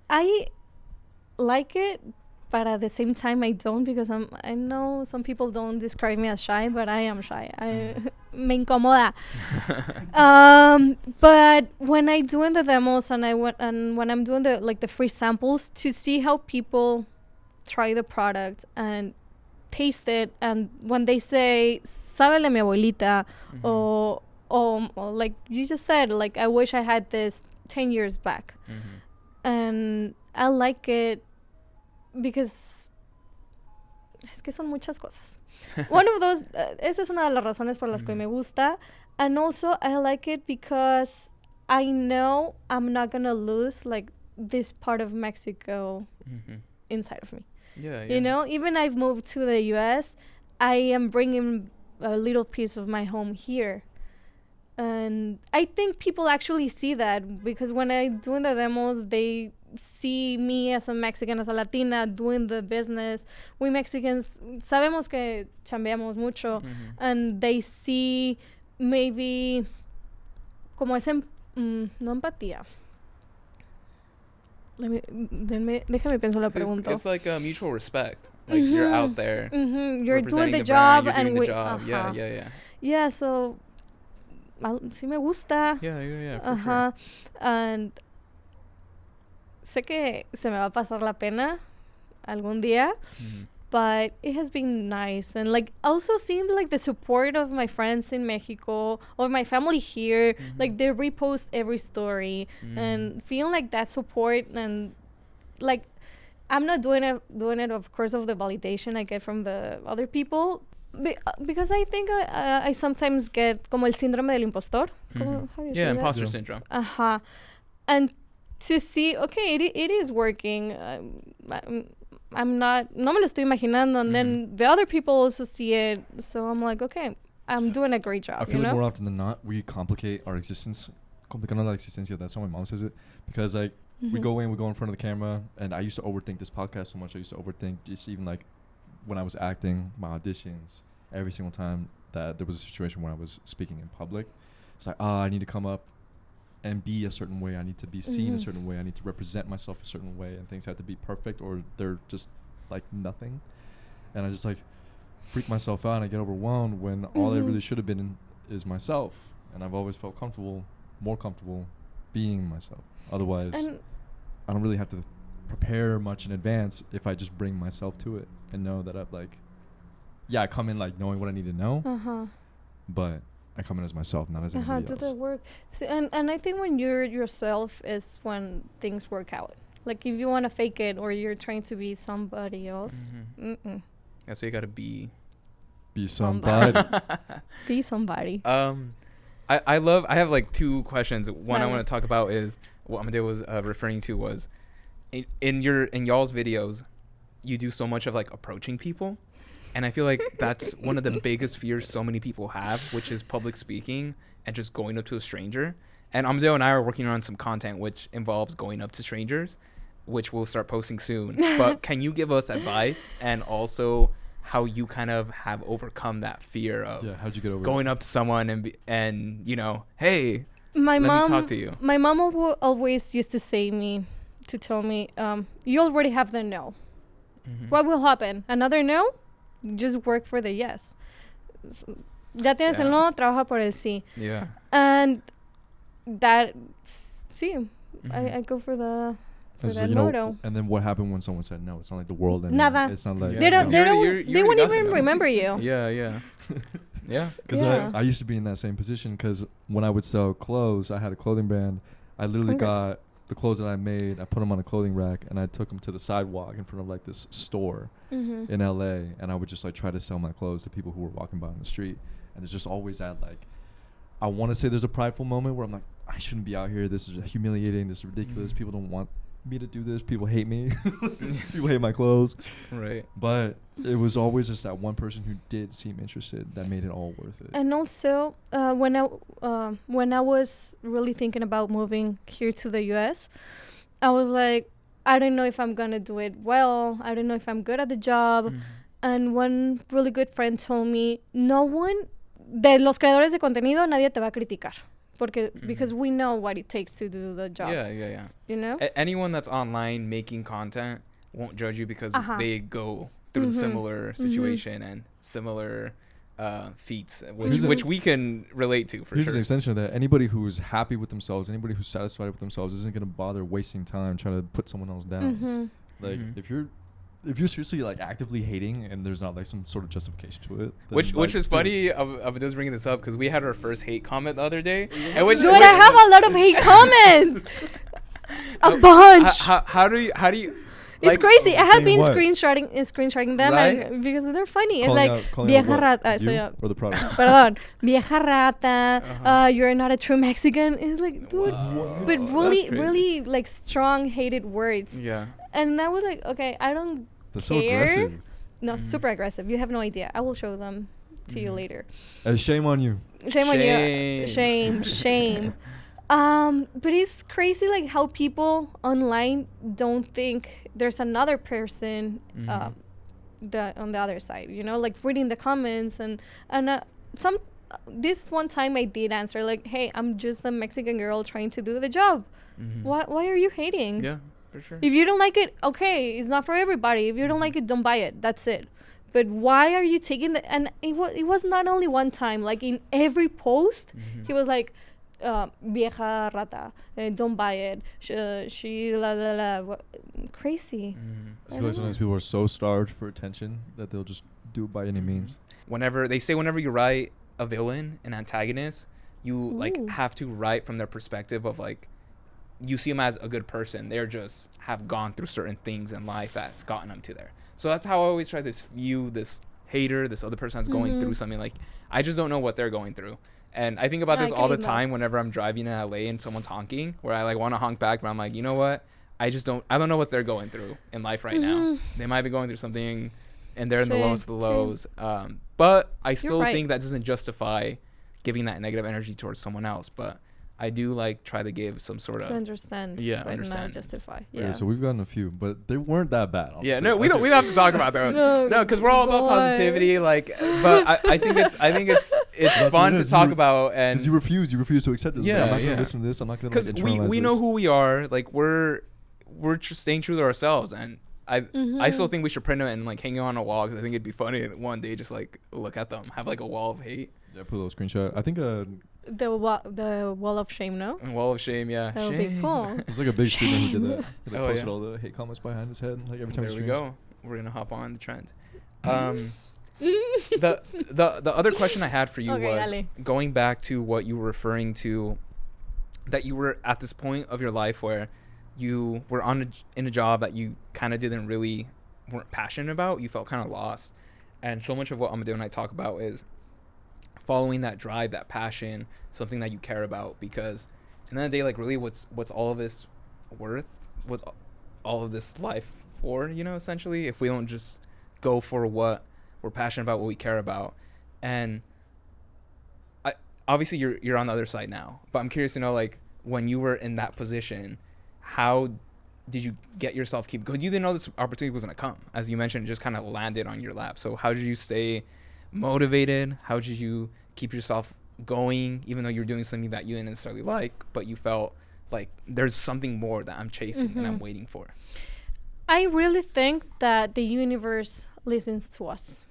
Speaker 1: I like it, but at the same time I don't, because I know some people don't describe me as shy, but I am shy. Me incomoda. But when I doing the demos and when I'm doing the free samples to see how people try the product and taste it, and when they say sabe de mi abuelita, or like you just said, like I wish I had this 10 years back, and I like it because es que son muchas cosas. One of those, esa es una de las razones por las que me gusta, and also I like it because I know I'm not gonna lose like this part of Mexico inside of me.
Speaker 3: Yeah.
Speaker 1: You know, even I've moved to the US, I am bringing a little piece of my home here. And I think people actually see that, because when I doing the demos, they see me as a Mexican, as a Latina doing the business. We Mexicans sabemos que chambeamos mucho, and they see maybe como ese no empatía. Déjame pensar la pregunta.
Speaker 3: It's like a mutual respect. Like you're out there.
Speaker 1: You're doing the
Speaker 3: brand,
Speaker 1: job,
Speaker 3: you're doing
Speaker 1: and
Speaker 3: the
Speaker 1: we.
Speaker 3: job. Yeah.
Speaker 1: Yeah, so sí me gusta.
Speaker 3: Yeah. For sure.
Speaker 1: And sé que se me va a pasar la pena algún día, but it has been nice. And like also seeing like the support of my friends in Mexico or my family here, like they repost every story, and feeling like that support, and like I'm not doing it of course of the validation I get from the other people, because I think I sometimes get como el síndrome del impostor. How do you say that?
Speaker 3: Imposter syndrome.
Speaker 1: And to see, okay, it is working. I'm not, no me lo estoy imaginando, and then the other people also see it, so I'm like, okay, I'm doing a great job.
Speaker 2: I feel
Speaker 1: you
Speaker 2: like
Speaker 1: know?
Speaker 2: more often than not, we complicate our existence. Complicando la existencia. That's how my mom says it. Because like we go in front of the camera, and I used to overthink this podcast so much. I used to overthink just even like when I was acting, my auditions, every single time that there was a situation where I was speaking in public. It's like, I need to come up and be a certain way. I need to be seen a certain way. I need to represent myself a certain way, and things have to be perfect or they're just like nothing. And I just like freak myself out, and I get overwhelmed when all I really should have been is myself. And I've always felt more comfortable being myself. Otherwise, I don't really have to prepare much in advance if I just bring myself to it and know that I've like, yeah, I come in like knowing what I need to know, but I come in as myself, not as anybody
Speaker 1: Do
Speaker 2: else.
Speaker 1: the work. See, and I think when you're yourself is when things work out. Like if you want to fake it or you're trying to be somebody else,
Speaker 3: That's what you gotta be.
Speaker 2: Be somebody.
Speaker 1: Be somebody.
Speaker 3: I have like 2 questions. One I want to talk about is what Amadeo was referring to was in y'all's videos, you do so much of like approaching people, and I feel like that's one of the biggest fears so many people have, which is public speaking and just going up to a stranger. And Amadeo and I are working on some content which involves going up to strangers, which we'll start posting soon. But can you give us advice and also how you kind of have overcome that fear of
Speaker 2: how'd you get over
Speaker 3: going up to someone and you know, hey,
Speaker 1: let me
Speaker 3: talk to you.
Speaker 1: My mom always used to tell me, you already have the no. What will happen? Another no? Just work for the yes. Ya tienes el no, trabaja por el sí.
Speaker 3: Yeah.
Speaker 1: And that, see, I go for the that motto.
Speaker 2: And then what happened when someone said no? It's not like the world ended.
Speaker 1: Nada.
Speaker 2: It's not like
Speaker 1: They won't even remember you.
Speaker 3: Yeah.
Speaker 2: Because I used to be in that same position, because when I would sell clothes, I had a clothing brand. I literally got the clothes that I made, I put them on a clothing rack, and I took them to the sidewalk in front of like this store in LA, and I would just like try to sell my clothes to people who were walking by on the street. And there's just always that like, I want to say there's a prideful moment where I'm like, I shouldn't be out here. This is humiliating. This is ridiculous. People don't want me to do this. People hate me. People hate my clothes.
Speaker 3: Right.
Speaker 2: But it was always just that one person who did seem interested that made it all worth it.
Speaker 1: And also, when I was really thinking about moving here to the U.S., I was like, I don't know if I'm gonna do it well. I don't know if I'm good at the job. And one really good friend told me, no one de los creadores de contenido, nadie te va a criticar. Because we know what it takes to do the job.
Speaker 3: Yeah.
Speaker 1: You know?
Speaker 3: Anyone that's online making content won't judge you because they go through similar situation and similar feats, which we can relate to for
Speaker 2: Here's
Speaker 3: sure.
Speaker 2: an extension of that. Anybody who's happy with themselves, anybody who's satisfied with themselves isn't going to bother wasting time trying to put someone else down. Like, if you're seriously like actively hating and there's not like some sort of justification to it,
Speaker 3: which is funny of just bringing this up because we had our first hate comment the other day.
Speaker 1: I have a lot of hate comments. A bunch.
Speaker 3: How do you?
Speaker 1: It's crazy. I have been
Speaker 2: what?
Speaker 1: screenshotting them
Speaker 3: Right?
Speaker 1: because they're funny. It's
Speaker 2: Calling
Speaker 1: like
Speaker 2: out
Speaker 1: vieja
Speaker 2: what?
Speaker 1: rata.
Speaker 2: You or the product?
Speaker 1: Perdón, vieja rata. You're not a true Mexican. It's like, dude, but really like strong hated words.
Speaker 3: Yeah.
Speaker 1: And I was like, okay, I don't
Speaker 2: That's
Speaker 1: care.
Speaker 2: so aggressive.
Speaker 1: No, super aggressive. You have no idea. I will show them to you later.
Speaker 2: Shame on you.
Speaker 1: Shame on you. Shame. But it's crazy like how people online don't think there's another person on the other side, you know, like reading the comments and this one time I did answer like, hey, I'm just a Mexican girl trying to do the job. Why are you hating?
Speaker 3: Yeah, for sure.
Speaker 1: If you don't like it, okay, it's not for everybody. If you don't like it, don't buy it. That's it. But why are you taking the... And it was not only one time. Like, in every post, he was like, vieja rata, don't buy it. She la la la. Crazy.
Speaker 2: I feel like sometimes people are so starved for attention that they'll just do it by any means.
Speaker 3: Whenever you write a villain, an antagonist, you like have to write from their perspective of like, you see them as a good person. They're just have gone through certain things in life that's gotten them to there. So that's how I always try to view this hater, this other person that's going through something. Like, I just don't know what they're going through. And I think about this all the time whenever I'm driving in LA and someone's honking, where I like want to honk back, but I'm like, you know what? I don't know what they're going through in life right now. They might be going through something and they're in the lowest of the lows. But I still think that doesn't justify giving that negative energy towards someone else. But I do like try to give some sort of
Speaker 1: understand.
Speaker 3: Yeah,
Speaker 1: but
Speaker 3: understand.
Speaker 1: not justify.
Speaker 2: Yeah.
Speaker 1: Yeah.
Speaker 2: So we've gotten a few, but they weren't that bad. Honestly.
Speaker 3: Yeah, no, we don't have to talk about that. No, because we're all about positivity. Like, but I think it's fun to talk about, and
Speaker 2: you refuse to accept this.
Speaker 3: Yeah,
Speaker 2: I'm not gonna listen to this. I'm not gonna
Speaker 3: because we know who we are. Like, we're just staying true to ourselves, and I still think we should print them and like hang it on a wall because I think it'd be funny one day just like look at them, have like a wall of hate.
Speaker 2: Yeah, put a little screenshot. I think
Speaker 1: the wall of shame, no?
Speaker 3: And wall of shame, yeah.
Speaker 1: That would be
Speaker 3: Shame.
Speaker 1: cool.
Speaker 2: There's like a big streamer who did that. He like
Speaker 3: Oh,
Speaker 2: posted
Speaker 3: yeah.
Speaker 2: all the hate comments behind his head like every time
Speaker 3: There
Speaker 2: he
Speaker 3: we
Speaker 2: streams.
Speaker 3: go. We're gonna hop on the trend. The other question I had for you
Speaker 1: Okay,
Speaker 3: was
Speaker 1: dale.
Speaker 3: going back to what you were referring to, that you were at this point of your life where you were in a job that you kind of weren't passionate about. You felt kind of lost, and so much of what Amadeo and I talk about is following that drive, that passion, something that you care about. Because at the end of the day, like, really, what's all of this worth? What's all of this life for? You know, essentially, if we don't just go for what we're passionate about, what we care about. And obviously you're on the other side now, but I'm curious to know, like, when you were in that position, how did you get yourself because you didn't know this opportunity was going to come? As you mentioned, it just kind of landed on your lap. So how did you stay motivated? How did you keep yourself going, even though you're doing something that you didn't necessarily like, but you felt like there's something more that I'm chasing and I'm waiting for?
Speaker 1: I really think that the universe listens to us.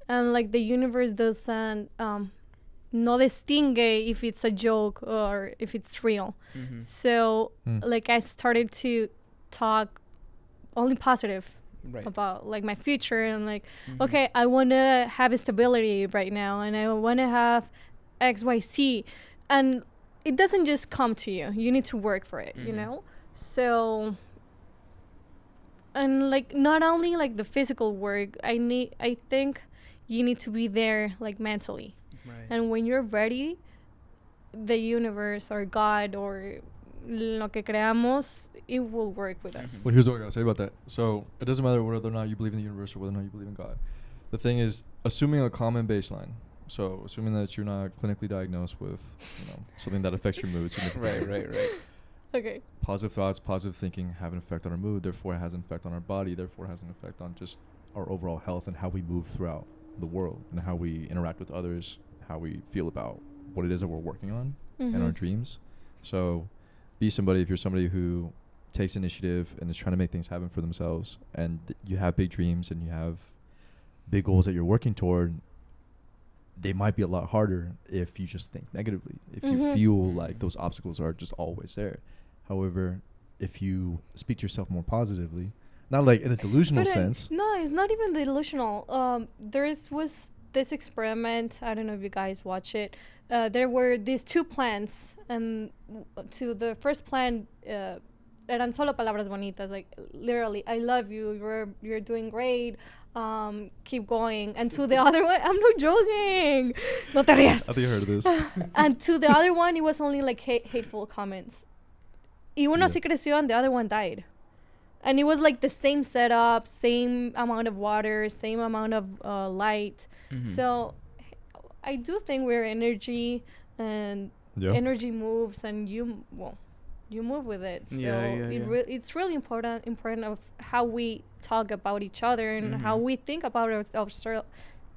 Speaker 1: And like the universe doesn't no distingue if it's a joke or if it's real. So like I started to talk only positive about like my future, and like okay, I want to have stability right now, and I want to have XYZ, and it doesn't just come to you. You need to work for it, you know? So, and like not only like the physical work, I think you need to be there like mentally. And when you're ready, the universe or God or lo que creamos, it will work with us.
Speaker 2: Well, here's what I gotta say about that. So it doesn't matter whether or not you believe in the universe or whether or not you believe in God. The thing is, assuming a common baseline. So assuming that you're not clinically diagnosed with, something that affects your mood.
Speaker 3: Right.
Speaker 1: Okay.
Speaker 2: Positive thoughts, positive thinking have an effect on our mood. Therefore, it has an effect on our body. Therefore, it has an effect on just our overall health and how we move throughout the world and how we interact with others, how we feel about what it is that we're working on and our dreams. So if you're somebody who takes initiative and is trying to make things happen for themselves, and you have big dreams and you have big goals that you're working toward, they might be a lot harder if you just think negatively, if you feel like those obstacles are just always there. However, if you speak to yourself more positively, not like in a delusional sense.
Speaker 1: No, it's not even delusional. Was this experiment, I don't know if you guys watch it. There were these two plants, and to the first plant, eran solo palabras bonitas, like literally, I love you, you're doing great, keep going. And to the other one, I'm not joking, no te rías.
Speaker 2: I think I heard of this.
Speaker 1: And to the other one, it was only like hateful comments. Y uno sí creció and the other one died. And it was like the same setup, same amount of water, same amount of light. So I do think we're energy, and energy moves, and you move with it. So it's really important of how we talk about each other and how we think about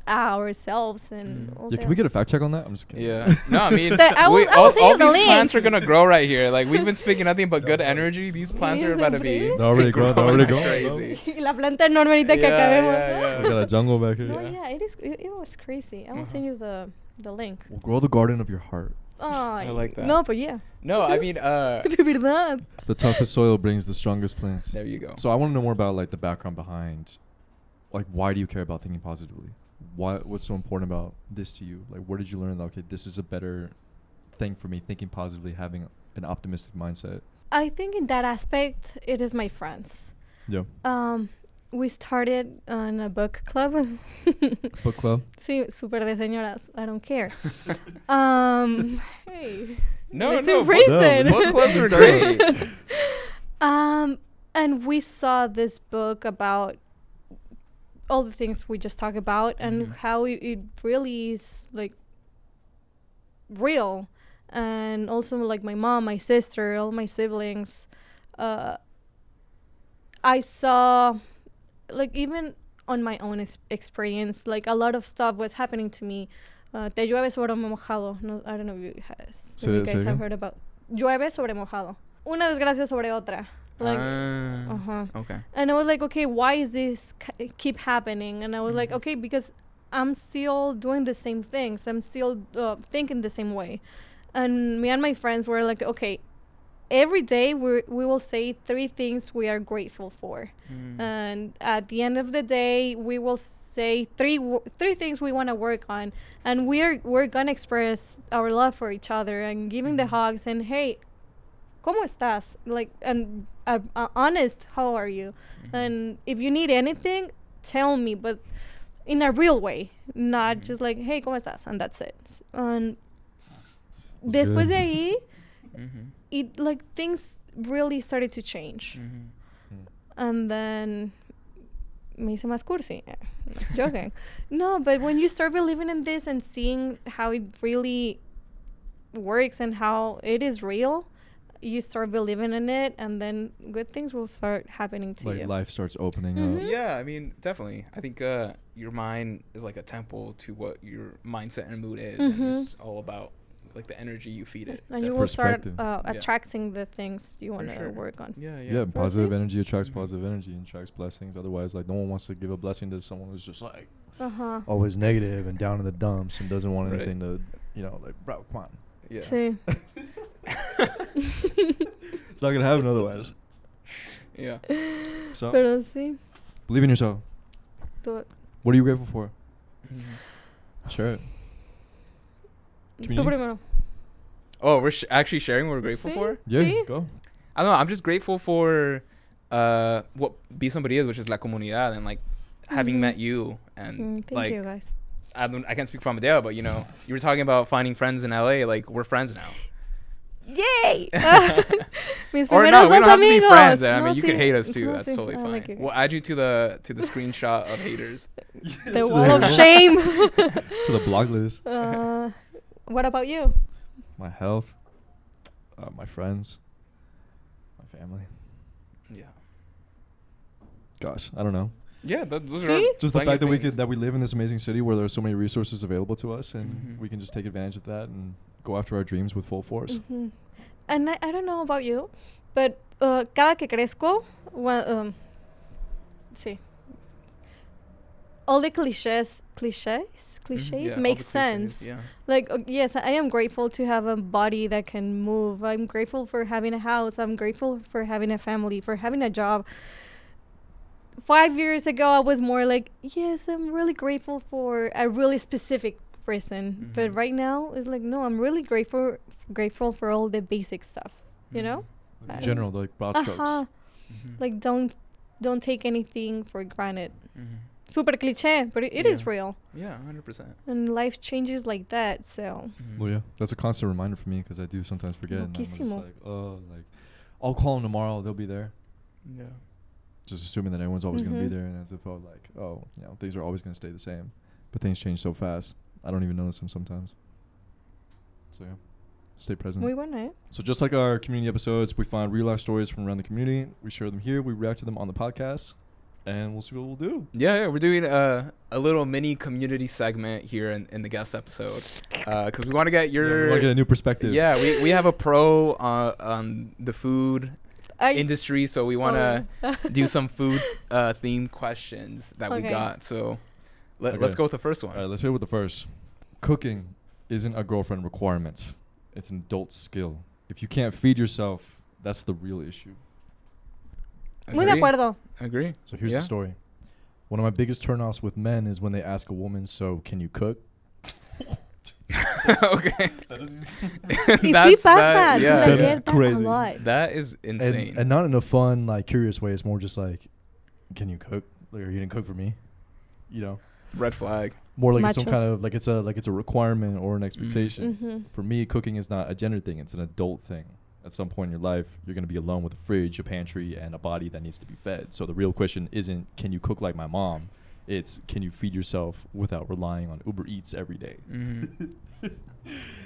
Speaker 1: ourselves and all
Speaker 2: can we get a fact check on that? I'm just kidding.
Speaker 3: No, I mean,
Speaker 1: I will
Speaker 3: all
Speaker 1: send you the
Speaker 3: these
Speaker 1: link.
Speaker 3: plants are gonna grow right here. Like, we've been speaking nothing but good energy. These plants are about to be
Speaker 2: They're already growing.
Speaker 3: crazy.
Speaker 1: La planta enorme ahorita que acabemos.
Speaker 2: We got a jungle back here.
Speaker 1: No, it was crazy. I will send you the link.
Speaker 2: We'll grow the garden of your heart.
Speaker 3: I like that.
Speaker 1: No, but yeah.
Speaker 3: No, I mean,
Speaker 1: De verdad.
Speaker 2: The toughest soil brings the strongest plants.
Speaker 3: there you go.
Speaker 2: So I want to know more about like the background behind, like, why do you care about thinking positively? What's so important about this to you? Like, where did you learn that, okay, this is a better thing for me, thinking positively, having an optimistic mindset?
Speaker 1: I think in that aspect, it is my friends.
Speaker 2: Yeah.
Speaker 1: We started on a book club.
Speaker 2: Book club?
Speaker 1: Sí, super de señoras. I don't care. Hey.
Speaker 3: No,
Speaker 1: let's
Speaker 3: no.
Speaker 1: embrace it.
Speaker 3: Book clubs are great.
Speaker 1: And we saw this book about all the things we just talked about and how it really is like real. And also like my mom, my sister, all my siblings. I saw, like, even on my own experience, like a lot of stuff was happening to me. Te llueve sobre mojado. No, I don't know if you guys have heard about llueve sobre mojado. Una desgracia sobre otra. Like,
Speaker 3: Okay.
Speaker 1: And I was like, okay, why is this keep happening? And I was like, okay, because I'm still doing the same things. I'm still thinking the same way. And me and my friends were like, okay, every day we will say 3 things we are grateful for. And at the end of the day, we will say three things we want to work on. And we're going to express our love for each other and giving the hugs and, hey, ¿cómo estás? Like, and honest, how are you? And if you need anything, tell me, but in a real way, not just like, hey, ¿cómo estás? And that's it. And
Speaker 2: That's
Speaker 1: después
Speaker 2: good.
Speaker 1: de ahí, it like things really started to change. And then me hice más cursi. Joking. No, but when you start believing in this and seeing how it really works and how it is real, you start believing in it, and then good things will start happening to
Speaker 2: Like
Speaker 1: you.
Speaker 2: life starts opening up.
Speaker 3: Yeah, I mean, definitely. I think your mind is like a temple to what your mindset and mood is, and it's all about like the energy you feed it.
Speaker 1: And you will start
Speaker 2: Perspective.
Speaker 1: attracting the things you want to
Speaker 3: sure.
Speaker 1: work on.
Speaker 2: Yeah, positive
Speaker 1: Okay.
Speaker 2: energy attracts positive energy and attracts blessings. Otherwise, like, no one wants to give a blessing to someone who's just like
Speaker 4: Always negative and down in the dumps and doesn't want
Speaker 3: Right.
Speaker 4: anything to, like, bro, come on.
Speaker 3: Yeah.
Speaker 1: Sí.
Speaker 2: It's not gonna happen otherwise.
Speaker 3: Yeah.
Speaker 2: So
Speaker 1: Pero sí.
Speaker 2: believe in yourself.
Speaker 1: Do it.
Speaker 2: What are you grateful for? Share it.
Speaker 1: Tú
Speaker 2: Community?
Speaker 1: primero.
Speaker 3: Oh, we're actually sharing what we're grateful
Speaker 1: Sí.
Speaker 3: for?
Speaker 2: Yeah,
Speaker 1: Sí.
Speaker 2: go.
Speaker 3: I don't know. I'm just grateful for what Be Somebody is, which is la comunidad, and like having met you and
Speaker 1: Thank
Speaker 3: like
Speaker 1: you, guys.
Speaker 3: I can't speak for Amadeo, but you know, you were talking about finding friends in LA. Like, we're friends now.
Speaker 1: Yay! Mis
Speaker 3: Or
Speaker 1: primeros
Speaker 3: no, we
Speaker 1: dos
Speaker 3: don't have to be
Speaker 1: amigos.
Speaker 3: friends. I
Speaker 1: No,
Speaker 3: mean, you
Speaker 1: sí.
Speaker 3: can hate us too.
Speaker 1: No,
Speaker 3: That's
Speaker 1: sí.
Speaker 3: totally
Speaker 1: I
Speaker 3: fine.
Speaker 1: like you
Speaker 3: We'll
Speaker 1: guys.
Speaker 3: add you to the screenshot of haters.
Speaker 1: The wall of shame.
Speaker 2: To the blog list.
Speaker 1: What about you?
Speaker 2: My health, my friends, my family.
Speaker 3: Yeah.
Speaker 2: Gosh, I don't know.
Speaker 3: Yeah, those
Speaker 1: See?
Speaker 3: are
Speaker 2: Just the
Speaker 3: plenty
Speaker 2: fact
Speaker 3: of
Speaker 2: that
Speaker 3: things.
Speaker 2: we live in this amazing city where there are so many resources available to us, and
Speaker 3: Mhm.
Speaker 2: we can just take advantage of that and go after our dreams with full force.
Speaker 1: And I don't know about you, but cada que crezco, sí. All the cliches
Speaker 3: Yeah, all
Speaker 1: make
Speaker 3: the
Speaker 1: sense.
Speaker 3: cliches, Yeah.
Speaker 1: Like, yes, I am grateful to have a body that can move. I'm grateful for having a house. I'm grateful for having a family, for having a job. 5 years ago, I was more like, yes, I'm really grateful for a really specific person. But
Speaker 3: Mhm.
Speaker 1: right now, it's like, no, I'm really grateful for all the basic stuff, you know?
Speaker 2: In
Speaker 1: I-
Speaker 2: general, like broad strokes.
Speaker 3: Mhm.
Speaker 1: Like, don't take anything for granted.
Speaker 3: Mhm.
Speaker 1: Super cliché, but it is
Speaker 3: Yeah.
Speaker 1: real.
Speaker 3: Yeah, 100%.
Speaker 1: And life changes like that, so...
Speaker 3: Mhm.
Speaker 2: Well, yeah, that's a constant reminder for me because I do sometimes forget. And I'm just
Speaker 1: Loquísimo.
Speaker 2: like, oh, like, I'll call them tomorrow. They'll be there.
Speaker 3: Yeah.
Speaker 2: Just assuming that everyone's always going to be
Speaker 1: Mhm.
Speaker 2: there, and as if like, oh, things are always going to stay the same. But things change so fast. I don't even notice them sometimes. So yeah, stay present.
Speaker 1: Muy buena, eh?
Speaker 2: So just like our community episodes, we find real life stories from around the community. We share them here. We react to them on the podcast, and we'll see what we'll do.
Speaker 3: Yeah, we're doing a little mini community segment here in the guest episode because we want to get
Speaker 2: We
Speaker 3: your
Speaker 2: want to get a new perspective.
Speaker 3: yeah we have a pro on the food
Speaker 1: I-
Speaker 3: industry, so we want to do some food themed questions that we
Speaker 1: Okay.
Speaker 3: got. So let's
Speaker 2: Okay.
Speaker 3: go with the first one.
Speaker 2: All right, let's hit with the first. Cooking isn't a girlfriend requirement. It's an adult skill. If you can't feed yourself, that's the real issue.
Speaker 1: Muy de
Speaker 3: Agree.
Speaker 1: acuerdo.
Speaker 3: Agree.
Speaker 4: So here's
Speaker 3: Yeah.
Speaker 4: the story. One of my biggest turnoffs with men is when they ask a woman, so can you cook?
Speaker 3: Okay.
Speaker 1: Y sí pasa.
Speaker 3: yeah,
Speaker 1: I
Speaker 2: That is
Speaker 1: get that
Speaker 2: crazy.
Speaker 1: a lot.
Speaker 3: that is insane.
Speaker 4: And not in a fun, like, curious way. It's more just like, can you cook? Like, are you gonna cook for me? You know,
Speaker 3: Red flag.
Speaker 4: more like it's some
Speaker 1: Machos.
Speaker 4: kind of like it's a requirement or an expectation.
Speaker 1: Mm-hmm.
Speaker 2: For me, cooking is not a gender thing. It's an adult thing. At some point in your life, you're going to be alone with a fridge, a pantry, and a body that needs to be fed. So the real question isn't, can you cook like my mom? It's, can you feed yourself without relying on Uber Eats every day?
Speaker 3: Mhm.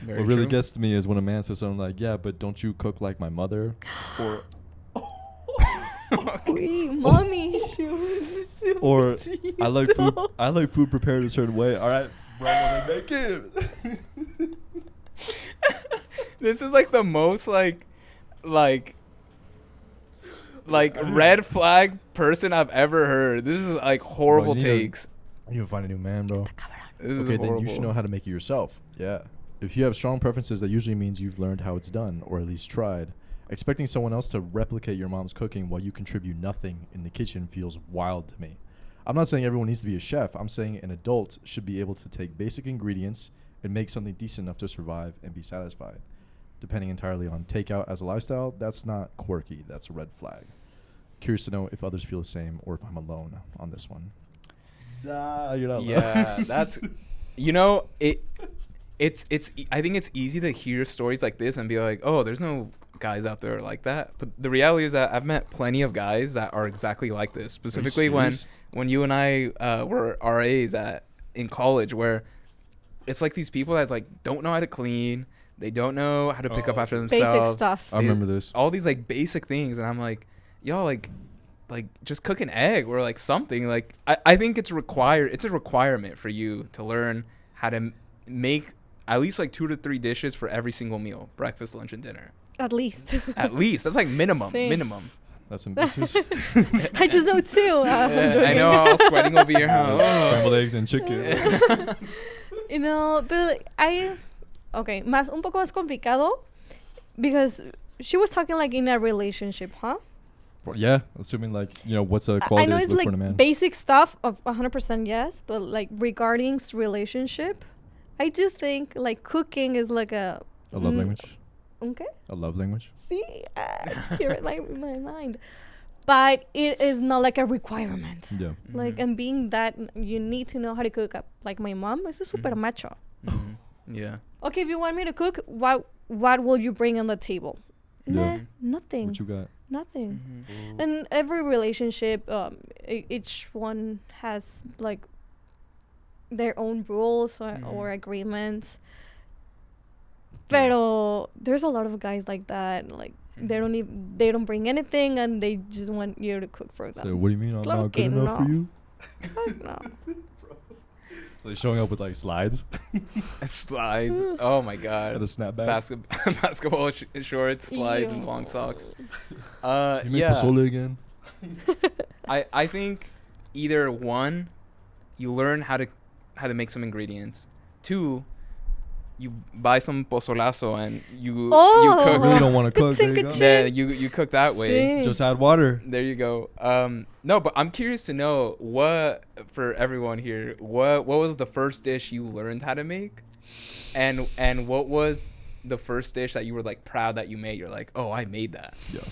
Speaker 3: Very
Speaker 2: What really
Speaker 3: true.
Speaker 2: gets to me is when a man says something like, yeah, but don't you cook like my mother? Or
Speaker 1: Uy, mommy issues.
Speaker 2: or I like food. I like food prepared a certain way. All right, bro, wanna make it.
Speaker 3: This is like the most like red flag person I've ever heard. This is like horrible
Speaker 2: Bro, you need to-
Speaker 3: takes.
Speaker 2: You can find a new man, bro.
Speaker 3: This is
Speaker 2: Okay, then you should
Speaker 3: horrible.
Speaker 2: know how to make it yourself. Yeah. If you have strong preferences, that usually means you've learned how it's done, or at least tried. Expecting someone else to replicate your mom's cooking while you contribute nothing in the kitchen feels wild to me. I'm not saying everyone needs to be a chef. I'm saying an adult should be able to take basic ingredients and make something decent enough to survive and be satisfied. Depending entirely on takeout as a lifestyle, that's not quirky. That's a red flag. Curious to know if others feel the same or if I'm alone on this one. Nah, you're not alone.
Speaker 3: Yeah, that's, I think it's easy to hear stories like this and be like, oh, there's no guys out there like that. But the reality is that I've met plenty of guys that are exactly like this. Specifically when you and I were RAs in college, where it's like these people that like don't know how to clean, they don't know how to pick up after themselves.
Speaker 1: Basic stuff.
Speaker 2: I remember this.
Speaker 3: All these like basic things, and I'm like, y'all like just cook an egg or like something. Like I think it's a requirement for you to learn how to make at least like 2 to 3 dishes for every single meal, breakfast, lunch, and dinner.
Speaker 1: At least.
Speaker 3: At least that's like minimum.
Speaker 2: That's ambitious.
Speaker 1: I just know 2.
Speaker 3: Yeah, I know, all sweating over here. Huh?
Speaker 2: Scrambled eggs and chicken.
Speaker 1: But okay, un poco más complicado, because she was talking like in a relationship, huh?
Speaker 2: Well, yeah, assuming like, what's a quality
Speaker 1: I know
Speaker 2: to
Speaker 1: it's
Speaker 2: look
Speaker 1: like
Speaker 2: for in a man.
Speaker 1: basic stuff of 100% yes, but like regarding relationship, I do think like cooking is like a
Speaker 2: love language.
Speaker 1: Okay.
Speaker 2: A love language.
Speaker 1: See, here in my mind, but it is not like a requirement.
Speaker 2: Yeah.
Speaker 1: Like, and being that you need to know how to cook up. Like my mom is a super macho.
Speaker 3: Yeah.
Speaker 1: Okay, if you want me to cook, what will you bring on the table?
Speaker 2: Yeah.
Speaker 1: Nah, nothing.
Speaker 2: What you got?
Speaker 1: Nothing. And every relationship, each one has like their own rules or agreements. Pero there's a lot of guys like that. Like they don't bring anything, and they just want you to cook for them.
Speaker 2: So what do you mean I'm
Speaker 1: Claro
Speaker 2: not
Speaker 1: que
Speaker 2: good enough for
Speaker 1: no.
Speaker 2: you?
Speaker 1: Fuck no.
Speaker 2: So they're showing up with like slides
Speaker 3: Slides. Oh my god.
Speaker 2: and a snapback.
Speaker 3: Basketball shorts, slides, and
Speaker 1: Ew.
Speaker 3: long socks.
Speaker 2: You make
Speaker 3: Yeah.
Speaker 2: pozole again?
Speaker 3: I think either one, you learn how to make some ingredients. 2, you buy some pozolazo and you
Speaker 2: I
Speaker 3: cook.
Speaker 2: really don't want to cook. There you
Speaker 1: Take a
Speaker 2: go.
Speaker 1: chip.
Speaker 3: Yeah, you cook that way.
Speaker 1: Sí.
Speaker 2: Just add water.
Speaker 3: There you go. No, but I'm curious to know what, for everyone here, what was the first dish you learned how to make, and what was the first dish that you were like proud that you made? You're like, oh, I made that.
Speaker 2: Yeah.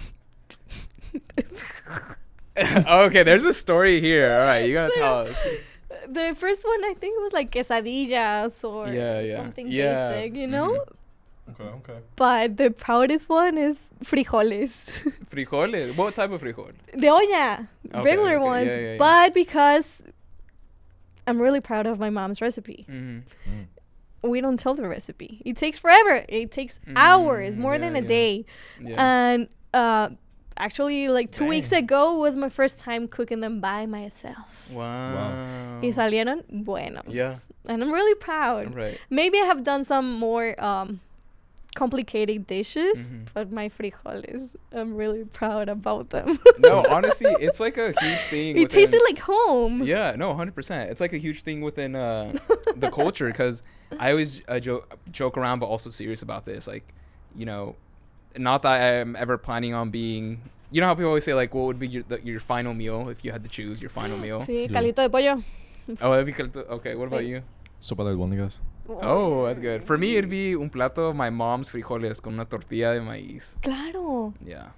Speaker 3: Okay, there's a story here. All right, you gotta tell us.
Speaker 1: The first one, I think, was like quesadillas or something basic, you know?
Speaker 2: Okay.
Speaker 1: But the proudest one is frijoles.
Speaker 3: Frijoles. What type of frijol?
Speaker 1: De olla.
Speaker 3: Okay,
Speaker 1: Regular
Speaker 3: okay,
Speaker 1: ones.
Speaker 3: yeah.
Speaker 1: But because I'm really proud of my mom's recipe. We don't tell the recipe. It takes forever. It takes hours, more than a day.
Speaker 3: Yeah.
Speaker 1: And actually, like 2 weeks
Speaker 3: Dang.
Speaker 1: ago was my first time cooking them by myself.
Speaker 3: Wow.
Speaker 1: Y salieron buenos.
Speaker 3: Yeah.
Speaker 1: And I'm really proud.
Speaker 3: Right.
Speaker 1: Maybe I have done some more complicated dishes, but my frijoles, I'm really proud about them.
Speaker 3: No, honestly, it's like a huge thing.
Speaker 1: It tasted like home.
Speaker 3: Yeah, no, 100%. It's like a huge thing within the culture, because I always joke around, but also serious about this. Like, not that I'm ever planning on being. You know how people always say, like, what would be your final meal if you had to choose your final meal?
Speaker 1: Sí,
Speaker 2: Yeah.
Speaker 1: calito de pollo.
Speaker 3: Oh, that'd be okay. What about you?
Speaker 2: Sopa de albóndigas.
Speaker 3: Oh, that's good. For me, it'd be un plato of my mom's frijoles con una tortilla de maíz.
Speaker 1: Claro.
Speaker 3: Yeah.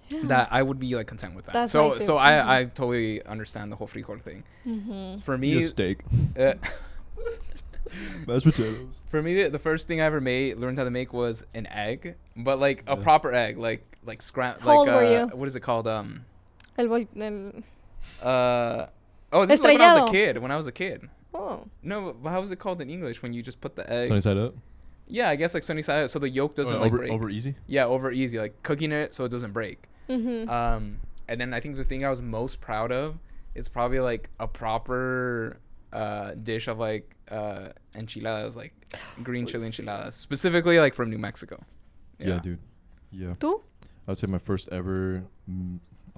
Speaker 1: Yeah.
Speaker 3: That I would be like content with that.
Speaker 1: That's my
Speaker 3: So
Speaker 1: favorite.
Speaker 3: I totally understand the whole frijol thing. For
Speaker 2: Eat a
Speaker 3: me,
Speaker 2: steak.
Speaker 3: uh,
Speaker 2: Mashed potatoes.
Speaker 3: for me, the first thing I ever learned how to make was an egg, but like a proper egg, like
Speaker 1: How old were you?
Speaker 3: what is it called?
Speaker 1: El
Speaker 3: This is like when I was a kid.
Speaker 1: Oh.
Speaker 3: No, but how was it called in English when you just put the egg?
Speaker 2: Sunny side up.
Speaker 3: Yeah, I guess like sunny side up, so the yolk doesn't like
Speaker 2: over,
Speaker 3: break.
Speaker 2: over easy.
Speaker 3: Yeah, over easy, like cooking it so it doesn't break.
Speaker 1: Mm-hmm.
Speaker 3: And then I think the thing I was most proud of is probably like a proper dish of like enchiladas, like green chili enchiladas, specifically like from New Mexico.
Speaker 2: Yeah, dude. Yeah.
Speaker 1: ¿Tú?
Speaker 2: I would say my first ever.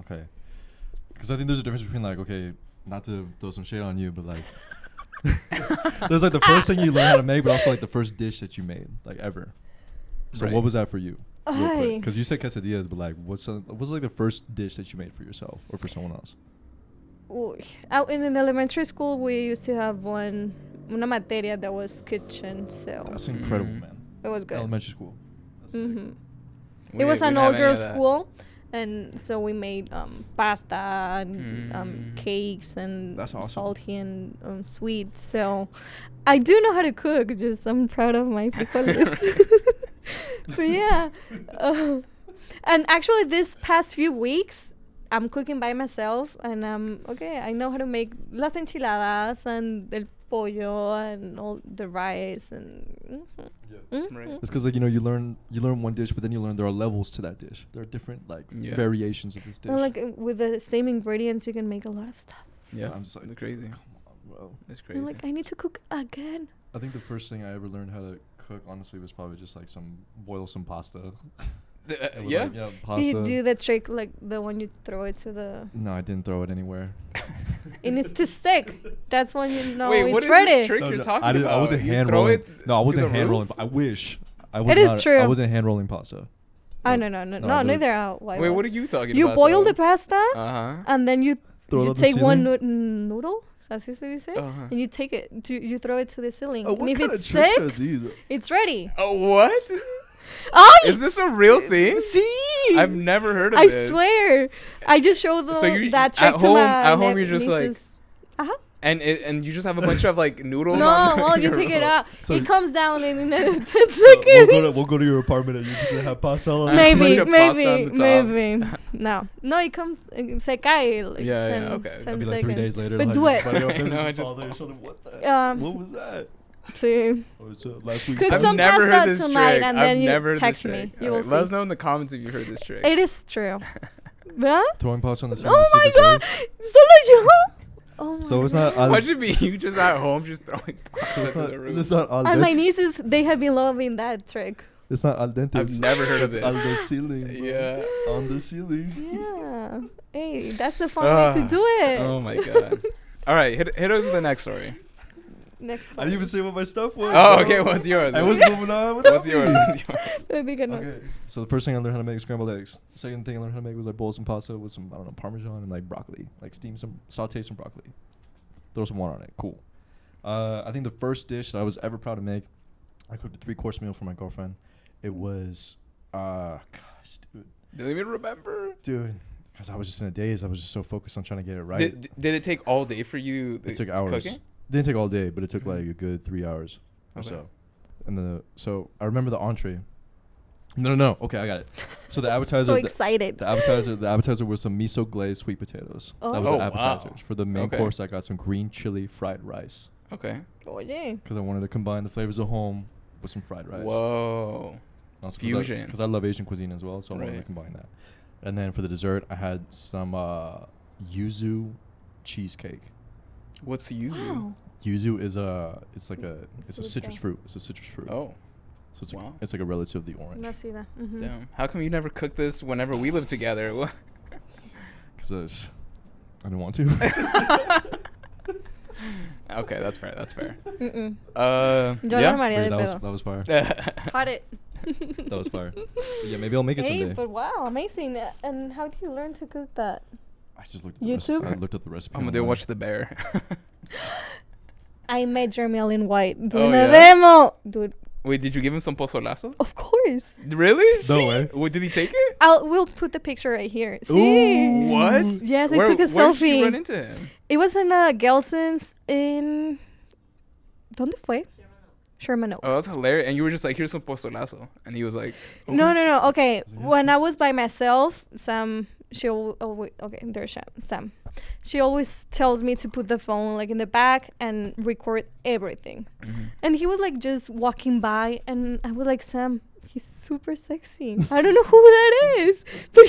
Speaker 2: Okay. Because I think there's a difference between like, okay, not to throw some shade on you, but like, there's like the first thing you learn how to make, but also like the first dish that you made, like ever. So
Speaker 3: Right.
Speaker 2: what was that for you?
Speaker 1: Ay.
Speaker 2: Because you said quesadillas, but like, what's like the first dish that you made for yourself or for someone else?
Speaker 1: Ooh, out in an elementary school, we used to have una materia that was kitchen, so
Speaker 2: That's incredible,
Speaker 3: Mm.
Speaker 2: man.
Speaker 1: it was good.
Speaker 2: Elementary school. That's sick.
Speaker 1: hmm
Speaker 3: We
Speaker 1: It was
Speaker 3: didn't
Speaker 1: an
Speaker 3: have any
Speaker 1: all-girls
Speaker 3: of that.
Speaker 1: school, and so we made pasta and
Speaker 3: Mm.
Speaker 1: cakes and
Speaker 2: That's awesome.
Speaker 1: salty and sweet. So I do know how to cook. Just I'm proud of my frijoles. But yeah, and actually, this past few weeks, I'm cooking by myself, and okay. I know how to make las enchiladas and el pollo and all the rice and.
Speaker 3: Right.
Speaker 2: It's because like you learn one dish, but then you learn there are levels to that dish. There are different like
Speaker 3: Yeah.
Speaker 2: variations of this dish.
Speaker 1: And like with the same ingredients, you can make a lot of stuff.
Speaker 3: Yeah,
Speaker 2: I'm just like,
Speaker 3: it's crazy.
Speaker 2: come on, bro.
Speaker 3: It's crazy.
Speaker 1: And like I need to cook again.
Speaker 2: I think the first thing I ever learned how to cook, honestly, was probably just like boil some pasta. And with,
Speaker 3: Yeah.
Speaker 2: like,
Speaker 1: Do
Speaker 2: pasta.
Speaker 1: you do the trick like the one you throw it to the
Speaker 2: No, I didn't throw it anywhere.
Speaker 1: it needs to stick. That's when you know
Speaker 3: Wait,
Speaker 1: it's
Speaker 3: what is
Speaker 1: ready.
Speaker 3: this trick
Speaker 2: No,
Speaker 3: you're
Speaker 2: no,
Speaker 3: talking
Speaker 2: I
Speaker 3: about?
Speaker 2: wasn't
Speaker 3: You
Speaker 2: hand
Speaker 3: throw
Speaker 2: rolling.
Speaker 3: it
Speaker 2: No, I
Speaker 3: to
Speaker 2: wasn't
Speaker 3: the
Speaker 2: hand
Speaker 3: roof?
Speaker 2: rolling. I wish. I was
Speaker 1: It is
Speaker 2: not,
Speaker 1: true.
Speaker 2: I wasn't hand rolling pasta.
Speaker 1: Oh
Speaker 2: No,
Speaker 1: no,
Speaker 2: no,
Speaker 1: no,
Speaker 2: dude.
Speaker 1: neither are white
Speaker 3: Wait,
Speaker 1: ones.
Speaker 3: what are you talking
Speaker 1: You
Speaker 3: about?
Speaker 1: boil the pasta
Speaker 3: Uh
Speaker 1: and then you
Speaker 2: Throw it on the
Speaker 1: take one
Speaker 2: ceiling?
Speaker 1: noodle. Así se dice.
Speaker 3: Uh-huh.
Speaker 1: And you take it you throw it to the ceiling.
Speaker 2: Oh,
Speaker 1: and
Speaker 2: what
Speaker 1: if
Speaker 2: kind
Speaker 1: it
Speaker 2: of tricks are
Speaker 1: sticks,
Speaker 2: these?
Speaker 1: it's ready.
Speaker 3: Oh, what?
Speaker 1: Oh,
Speaker 3: Is this a real thing?
Speaker 1: see?
Speaker 3: I've never heard of
Speaker 1: I
Speaker 3: this.
Speaker 1: swear. I just showed
Speaker 3: So you-
Speaker 1: that trick
Speaker 3: at
Speaker 1: to
Speaker 3: home-
Speaker 1: my
Speaker 3: at home you're just like-
Speaker 1: nieces. Uh-huh.
Speaker 3: And you just have a bunch of like noodles.
Speaker 1: No,
Speaker 3: on
Speaker 1: well, you
Speaker 3: your
Speaker 1: take it
Speaker 3: roll.
Speaker 1: out.
Speaker 2: So-
Speaker 1: It comes down in 10
Speaker 2: So
Speaker 1: seconds.
Speaker 2: we'll go to your apartment and you're just gonna have pasta on
Speaker 3: And
Speaker 2: the
Speaker 3: a bunch
Speaker 1: Maybe,
Speaker 3: of pasta on the top.
Speaker 1: maybe. No, it comes. Se cae. Like
Speaker 3: Yeah,
Speaker 1: 10,
Speaker 3: yeah, okay.
Speaker 1: 10
Speaker 2: That'd be like
Speaker 1: seconds.
Speaker 2: 3 days later.
Speaker 1: But
Speaker 2: like,
Speaker 1: do
Speaker 2: you're
Speaker 1: it.
Speaker 2: spreading out
Speaker 3: No, I
Speaker 2: business
Speaker 3: just
Speaker 2: all day,
Speaker 3: follow.
Speaker 2: sort of, what the
Speaker 1: Um,
Speaker 2: what was that?
Speaker 1: See,
Speaker 2: Oh, so last week.
Speaker 1: Cook
Speaker 3: I've
Speaker 1: some
Speaker 3: never
Speaker 1: pasta
Speaker 3: heard this
Speaker 1: tonight
Speaker 3: trick.
Speaker 1: and
Speaker 3: I've
Speaker 1: then you
Speaker 3: never heard
Speaker 1: text
Speaker 3: this
Speaker 1: me.
Speaker 3: trick.
Speaker 1: You
Speaker 3: Alright,
Speaker 1: will
Speaker 3: let us
Speaker 1: see.
Speaker 3: know in the comments if you heard this trick.
Speaker 1: it is true. Huh?
Speaker 2: Throwing pasta on the ceiling.
Speaker 1: Oh
Speaker 2: to see
Speaker 1: my
Speaker 2: if
Speaker 1: god!
Speaker 2: it's
Speaker 1: Solo yo. Oh
Speaker 2: So
Speaker 1: my
Speaker 2: it's not.
Speaker 1: God.
Speaker 3: Imagine be you just at home just throwing
Speaker 2: So
Speaker 3: pasta
Speaker 2: it's
Speaker 3: to
Speaker 2: not.
Speaker 3: the room.
Speaker 2: It's not al
Speaker 1: And my
Speaker 2: dente.
Speaker 1: nieces, they have been loving that trick.
Speaker 2: It's not al dente.
Speaker 3: I've
Speaker 2: it's-
Speaker 3: never heard of
Speaker 2: it's on
Speaker 3: this.
Speaker 2: the ceiling. Bro.
Speaker 3: Yeah.
Speaker 2: On the ceiling.
Speaker 1: Yeah. Hey, that's the fun way to do it.
Speaker 3: Oh my god. All right, hit us with the next story.
Speaker 1: Next
Speaker 2: I didn't even say what my stuff was.
Speaker 3: Oh,
Speaker 2: bro.
Speaker 3: okay. What's yours?
Speaker 2: I was moving on. Without
Speaker 3: What's yours?
Speaker 2: me.
Speaker 3: What's yours?
Speaker 2: Okay. So the first thing I learned how to make was scrambled eggs. Second thing I learned how to make was like boil some pasta with some Parmesan and like broccoli, like saute some broccoli, throw some water on it. Cool. I think the first dish that I was ever proud to make, I cooked a 3-course meal for my girlfriend. It was, gosh,
Speaker 3: Don't even remember.
Speaker 2: dude, because I was just in a daze. I was just so focused on trying to get it right.
Speaker 3: Did it take all day for you?
Speaker 2: It took
Speaker 3: to
Speaker 2: hours.
Speaker 3: Cooking?
Speaker 2: Didn't take all day, but it took
Speaker 3: Mhm.
Speaker 2: like a good 3 hours or
Speaker 3: Okay.
Speaker 2: so. And so I remember the entree. No. Okay, I got it. So the appetizer.
Speaker 1: So
Speaker 2: the-
Speaker 1: excited.
Speaker 2: The appetizer was some miso glazed sweet potatoes. That was
Speaker 1: Oh.
Speaker 2: the
Speaker 3: wow.
Speaker 2: appetizers. For the main
Speaker 3: Okay.
Speaker 2: course, I got some green chili fried rice
Speaker 3: Okay.
Speaker 1: Oye.
Speaker 2: because I wanted to combine the flavors of home with some fried rice.
Speaker 3: Whoa. Fusion.
Speaker 2: Because I love Asian cuisine as well, so I wanted to
Speaker 3: Right.
Speaker 2: combine that. And then for the dessert, I had some yuzu cheesecake.
Speaker 3: What's yuzu?
Speaker 1: Wow.
Speaker 2: Yuzu is it's a
Speaker 1: What is
Speaker 2: citrus
Speaker 1: that?
Speaker 2: fruit. It's a citrus fruit.
Speaker 3: Oh,
Speaker 2: So it's
Speaker 3: wow.
Speaker 2: it's like a relative of the orange.
Speaker 1: Nacida. Mhm.
Speaker 3: damn. How come you never cook this whenever we live together? What?
Speaker 2: Because I didn't want to.
Speaker 3: Okay, that's fair. That's fair.
Speaker 1: Mm-mm. Yo
Speaker 3: Yeah.
Speaker 1: lo armaría
Speaker 2: Wait,
Speaker 1: de
Speaker 2: that
Speaker 1: pedo.
Speaker 2: was fire.
Speaker 1: Cut it.
Speaker 2: That was fire. Yeah, maybe I'll make it
Speaker 1: Hey,
Speaker 2: someday.
Speaker 1: but wow, amazing. And how do you learn to cook that?
Speaker 2: I just looked at the
Speaker 1: YouTube?
Speaker 2: recipe. I looked up the recipe.
Speaker 3: I'm gonna
Speaker 2: online.
Speaker 3: watch The Bear.
Speaker 1: I met Jeremy Allen White doing
Speaker 3: Oh,
Speaker 1: a
Speaker 3: yeah?
Speaker 1: demo. Dude,
Speaker 3: Wait, did you give him some pozolazo?
Speaker 1: of course.
Speaker 3: Really?
Speaker 2: No way.
Speaker 3: Wait, did he take it?
Speaker 1: We'll put the picture right here. See?
Speaker 2: Ooh.
Speaker 3: What?
Speaker 1: Yes, I
Speaker 3: Where,
Speaker 1: took a
Speaker 3: where did
Speaker 1: selfie.
Speaker 3: you run into him?
Speaker 1: It was in Gelson's in... ¿Dónde fue? Sherman Oaks.
Speaker 3: Oh, that's hilarious. And you were just like, here's some pozolazo. And he was like,
Speaker 1: No,
Speaker 3: okay.
Speaker 1: no, no. Okay,
Speaker 2: Yeah.
Speaker 1: when I was by myself, Sam, there's Sam. She always tells me to put the phone like in the back and record everything.
Speaker 3: Mhm.
Speaker 1: And he was like just walking by, and I was like, Sam, he's super sexy. I don't know who that is, but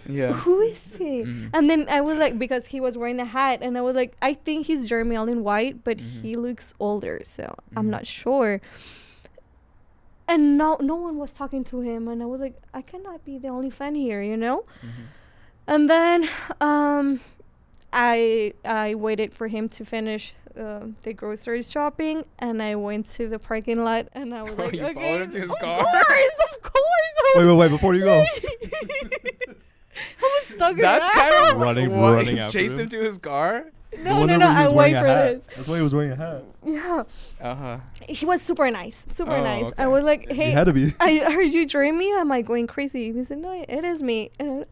Speaker 3: Yeah.
Speaker 1: who is he?
Speaker 3: Mhm.
Speaker 1: And then I was like, because he was wearing a hat, and I was like, I think he's Jeremy Allen White, but
Speaker 3: Mhm.
Speaker 1: he looks older, so I'm
Speaker 3: Mhm.
Speaker 1: not sure. And no one was talking to him, and I was like, I cannot be the only fan here, you know.
Speaker 3: Mhm.
Speaker 1: And then I waited for him to finish the grocery shopping, and I went to the parking lot, and I was like,
Speaker 3: You
Speaker 1: okay,
Speaker 3: followed him to his
Speaker 1: of
Speaker 3: car?
Speaker 1: Of course.
Speaker 2: Wait, before you go.
Speaker 1: I was stuck
Speaker 3: That's kind of
Speaker 2: Running
Speaker 3: what,
Speaker 2: after
Speaker 3: chase
Speaker 2: him?
Speaker 3: him to his car.
Speaker 1: No, I wait for this.
Speaker 2: That's why he was wearing a hat.
Speaker 1: Yeah,
Speaker 3: Uh-huh.
Speaker 1: he was super nice, super
Speaker 3: Oh,
Speaker 1: nice.
Speaker 3: okay.
Speaker 1: I was like,
Speaker 2: He
Speaker 1: hey,
Speaker 2: had to be.
Speaker 1: are you dreaming? Am I going crazy? He said, no, it is me. And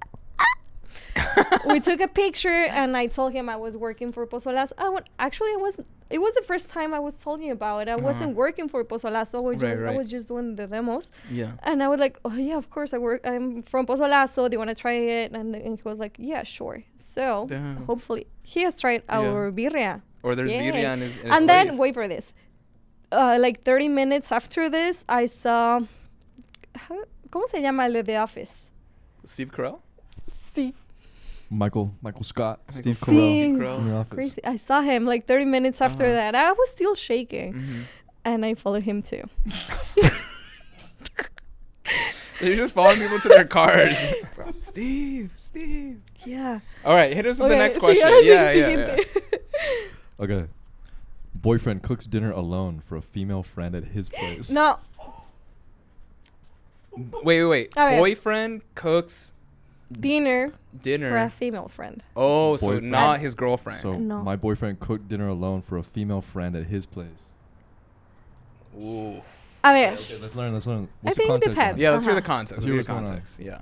Speaker 1: we took a picture, and I told him I was working for Pozolazo. It was the first time I was telling you about it. I wasn't working for Pozolazo. I was just doing the demos.
Speaker 3: Yeah.
Speaker 1: And I was like, oh yeah, of course I'm from Pozolazo. Do you want to try it? And he was like, yeah, sure. So
Speaker 3: Damn.
Speaker 1: hopefully he has tried our birria.
Speaker 3: Or there's
Speaker 1: Yay.
Speaker 3: birria in his
Speaker 1: And
Speaker 3: place.
Speaker 1: then wait for this. Like 30 minutes after this, I saw. ¿Cómo se llama el de The Office?
Speaker 3: Steve Carell?
Speaker 1: Sí.
Speaker 2: Michael Scott,
Speaker 3: I think
Speaker 2: Steve
Speaker 1: so.
Speaker 2: Carell
Speaker 1: Steve
Speaker 3: Carell.
Speaker 2: in the office.
Speaker 1: Crazy. I saw him like 30 minutes after that. I was still shaking.
Speaker 3: Mm-hmm.
Speaker 1: And I followed him too.
Speaker 3: They're just following people to their cars. Steve.
Speaker 1: Yeah.
Speaker 3: All right, hit us with the next
Speaker 1: sí,
Speaker 3: question.
Speaker 1: ahora sí,
Speaker 3: Yeah.
Speaker 1: siguiente.
Speaker 2: Okay. Boyfriend cooks dinner alone for a female friend at his place.
Speaker 1: No.
Speaker 3: Wait.
Speaker 1: All right.
Speaker 3: Boyfriend cooks
Speaker 1: Dinner
Speaker 3: dinner.
Speaker 1: for a female friend.
Speaker 3: Oh, so
Speaker 2: Boyfriend.
Speaker 3: not his girlfriend.
Speaker 2: So
Speaker 1: No.
Speaker 2: my boyfriend cooked dinner alone for a female friend at his place.
Speaker 3: Ooh.
Speaker 1: A ver.
Speaker 2: Okay, let's learn. What's
Speaker 1: I
Speaker 2: the
Speaker 1: think it
Speaker 2: context?
Speaker 1: depends.
Speaker 2: behind it?
Speaker 3: Yeah, let's hear the
Speaker 1: Uh-huh.
Speaker 3: context.
Speaker 2: Let's hear what's going on.
Speaker 3: context. Yeah.